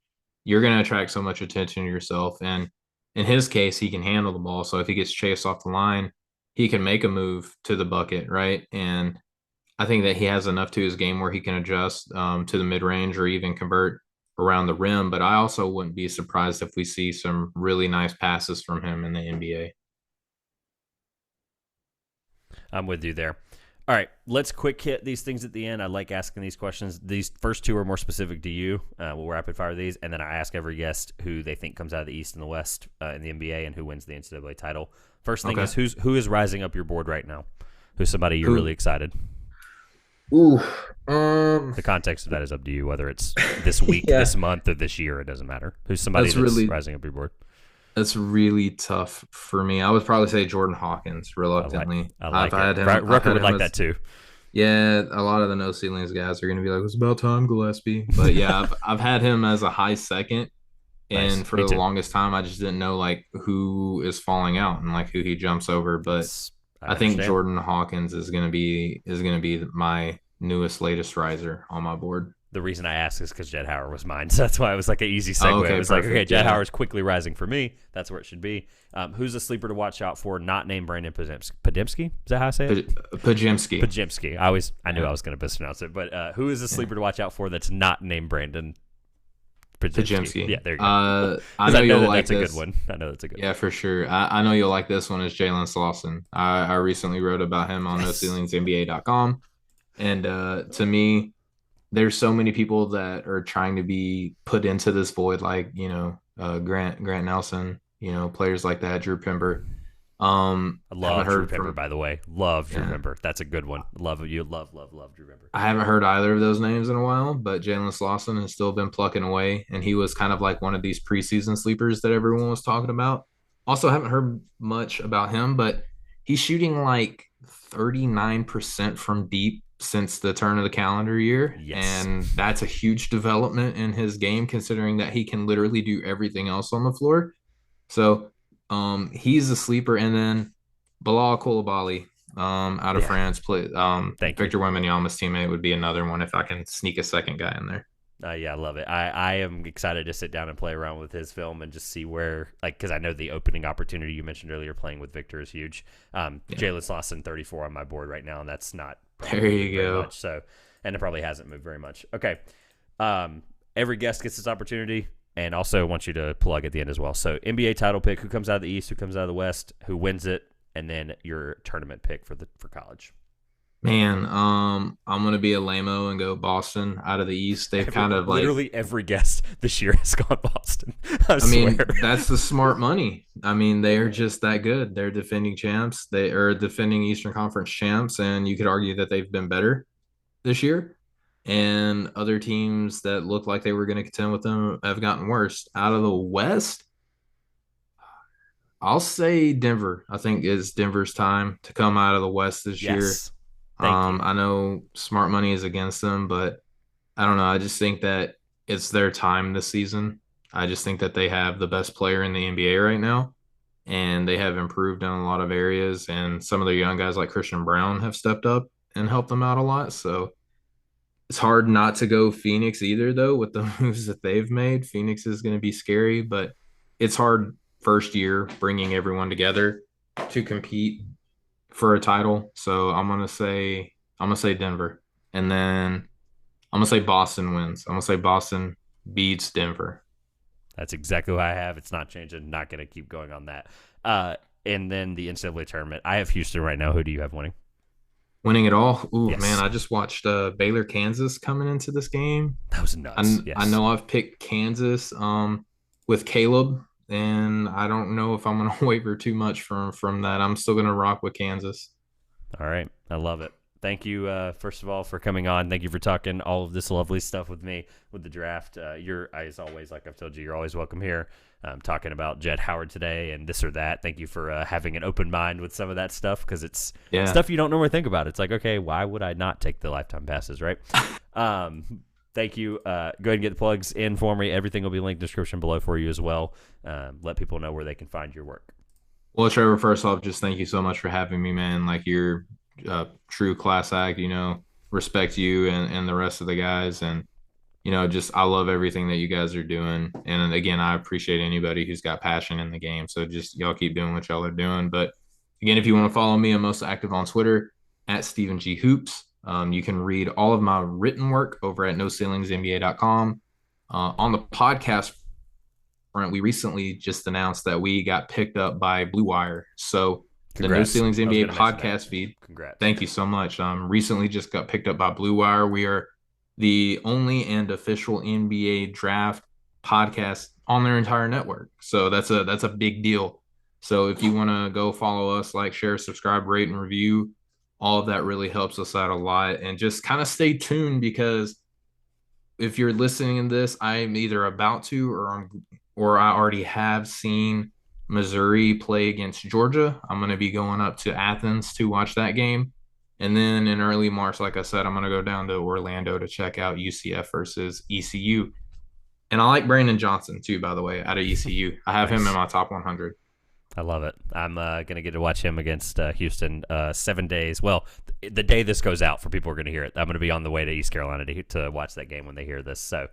you're going to attract so much attention to yourself. And in his case, he can handle the ball. So if he gets chased off the line, he can make a move to the bucket, right? And I think that he has enough to his game where he can adjust to the mid-range or even convert around the rim. But I also wouldn't be surprised if we see some really nice passes from him in the NBA. I'm with you there. All right, let's quick hit these things at the end. I like asking these questions. These first two are more specific to you. We'll rapid fire these, and then I ask every guest who they think comes out of the East and the West in the NBA and who wins the NCAA title. First thing is who is rising up your board right now? Who's somebody you're really excited? The context of that is up to you, whether it's this week, this month, or this year. It doesn't matter. Who's somebody that's really rising up your board? That's really tough for me. I would probably say Jordan Hawkins, reluctantly. I like it. Rucker would like that too. Yeah, a lot of the no ceilings guys are going to be like, "It's about time, Gillaspie." But yeah, I've had him as a high second, and for the longest time, I just didn't know like who is falling out and like who he jumps over. But I think Jordan Hawkins is going to be my newest, latest riser on my board. The reason I asked is because Jett Howard was mine, so that's why it was like an easy segue. It was perfect. Like, okay, Jett Howard's quickly rising for me. That's where it should be. Who's a sleeper to watch out for? Not named Brandon Podimski. Is that how I say it? Pajimski. I knew I was going to mispronounce it, but who is a sleeper to watch out for that's not named Brandon Pajimski? Yeah, there you go. I know you'll like that's a good one. I know that's a good one. Yeah, for sure. I know you'll like this one. Is Jalen Slauson. I recently wrote about him on NoCeilingsNBA.com, and to me, there's so many people that are trying to be put into this void, like, Grant Nelson, players like that, Drew Pember. I love Drew Pember, by the way. Love Drew Pember. That's a good one. Love Drew Pember. I haven't heard either of those names in a while, but Jalen Slauson has still been plucking away, and he was kind of like one of these preseason sleepers that everyone was talking about. Also, haven't heard much about him, but he's shooting like 39% from deep since the turn of the calendar year. Yes. And that's a huge development in his game, considering that he can literally do everything else on the floor. So he's a sleeper. And then Bilal Koulibaly out of Yeah. France, Thank you. Victor Wembanyama's teammate would be another one if I can sneak a second guy in there. Yeah, I love it. I am excited to sit down and play around with his film and just see where, like, because I know the opening opportunity you mentioned earlier playing with Victor is huge. Yeah. Jalen Slauson 34 on my board right now, and that's not There probably moved you very go. much. So, and it probably hasn't moved very much. Okay. Every guest gets this opportunity, and also want you to plug at the end as well. So, NBA title pick: who comes out of the East, who comes out of the West, who wins it, and then your tournament pick for college. Man, I'm gonna be a lame-o and go Boston out of the East. They've kind of like, Literally every guest this year has gone Boston. I I mean, swear. that's the smart money. I mean, they are just that good. They're defending champs. They are defending Eastern Conference champs, and you could argue that they've been better this year. And other teams that look like they were going to contend with them have gotten worse. Out of the West, I'll say Denver. I think it's Denver's time to come out of the West this year. Yes. Thank you. I know smart money is against them, but I don't know. I just think that it's their time this season. I just think that they have the best player in the NBA right now, and they have improved in a lot of areas. And some of the young guys like Christian Brown have stepped up and helped them out a lot. So it's hard not to go Phoenix either, though, with the moves that they've made. Phoenix is going to be scary, but it's hard first year bringing everyone together to compete for a title. So I'm gonna say Denver, and then I'm gonna say Boston wins. I'm gonna say Boston beats Denver. That's exactly what I have. It's not changing. Not going to keep going on that. And then the NCAA tournament. I have Houston right now. Who do you have winning? Winning it all. Ooh, man, Yes. I just watched Baylor Kansas coming into this game. That was nuts. I Yes. know I've picked Kansas with Caleb, and I don't know if I'm gonna waver too much from that. I'm still gonna rock with Kansas. All right. I love it. Thank you, first of all, for coming on. Thank you for talking all of this lovely stuff with me with the draft. You're, as always, like I've told you, you're always welcome here. Talking about Jett Howard today and this or that. Thank you for having an open mind with some of that stuff because it's Yeah. stuff you don't normally think about. It's like, okay, why would I not take the lifetime passes, right? Thank you. Go ahead and get the plugs in for me. Everything will be linked in the description below for you as well. Let people know where they can find your work. Well, Trevor, first off, just thank you so much for having me, man. Like you're a true class act, respect you and the rest of the guys. And, just I love everything that you guys are doing. And again, I appreciate anybody who's got passion in the game. So just y'all keep doing what y'all are doing. But again, if you want to follow me, I'm most active on Twitter at Stephen G. Hoops. You can read all of my written work over at NoCeilingsNBA.com. On the podcast front, we recently just announced that we got picked up by Blue Wire. So the No Congrats. Ceilings I was NBA gonna mention that. podcast feed. Congrats. Thank you so much. Recently just got picked up by Blue Wire. We are the only and official NBA draft podcast on their entire network. So that's a big deal. So if you want to go follow us, like, share, subscribe, rate, and review, all of that really helps us out a lot. And just kind of stay tuned because if you're listening to this, I'm either about to or I already have seen Missouri play against Georgia. I'm going to be going up to Athens to watch that game. And then in early March, like I said, I'm going to go down to Orlando to check out UCF versus ECU. And I like Brandon Johnson too, by the way, out of ECU. I have him in my top 100. I love it. I'm going to get to watch him against Houston 7 days. Well, the day this goes out for people who are going to hear it, I'm going to be on the way to East Carolina to watch that game when they hear this. So,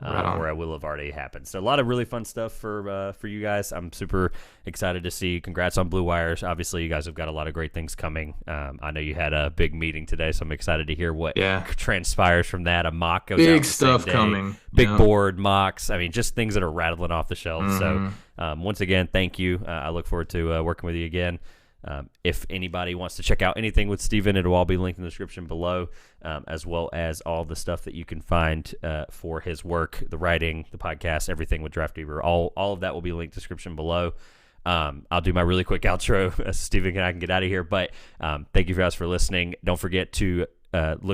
or it will have already happened. So a lot of really fun stuff for you guys. I'm super excited to see. Congrats on Blue Wires. Obviously, you guys have got a lot of great things coming. I know you had a big meeting today, so I'm excited to hear what transpires from that. A mock goes out big the stuff same day. coming. Big board mocks. I mean, just things that are rattling off the shelves. So once again, thank you. I look forward to working with you again. If anybody wants to check out anything with Stephen, it'll all be linked in the description below, as well as all the stuff that you can find for his work, the writing, the podcast, everything with Draft Fever. All of that will be linked in the description below. I'll do my really quick outro as Stephen and I can get out of here. But thank you guys for listening. Don't forget to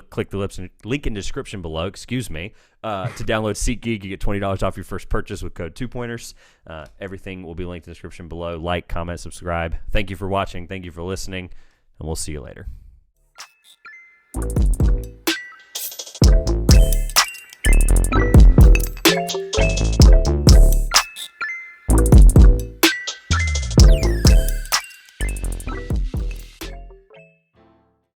click the link in description below. Excuse me. To download SeatGeek, you get $20 off your first purchase with code 2pointers. Everything will be linked in the description below. Like, comment, subscribe. Thank you for watching. Thank you for listening, and we'll see you later.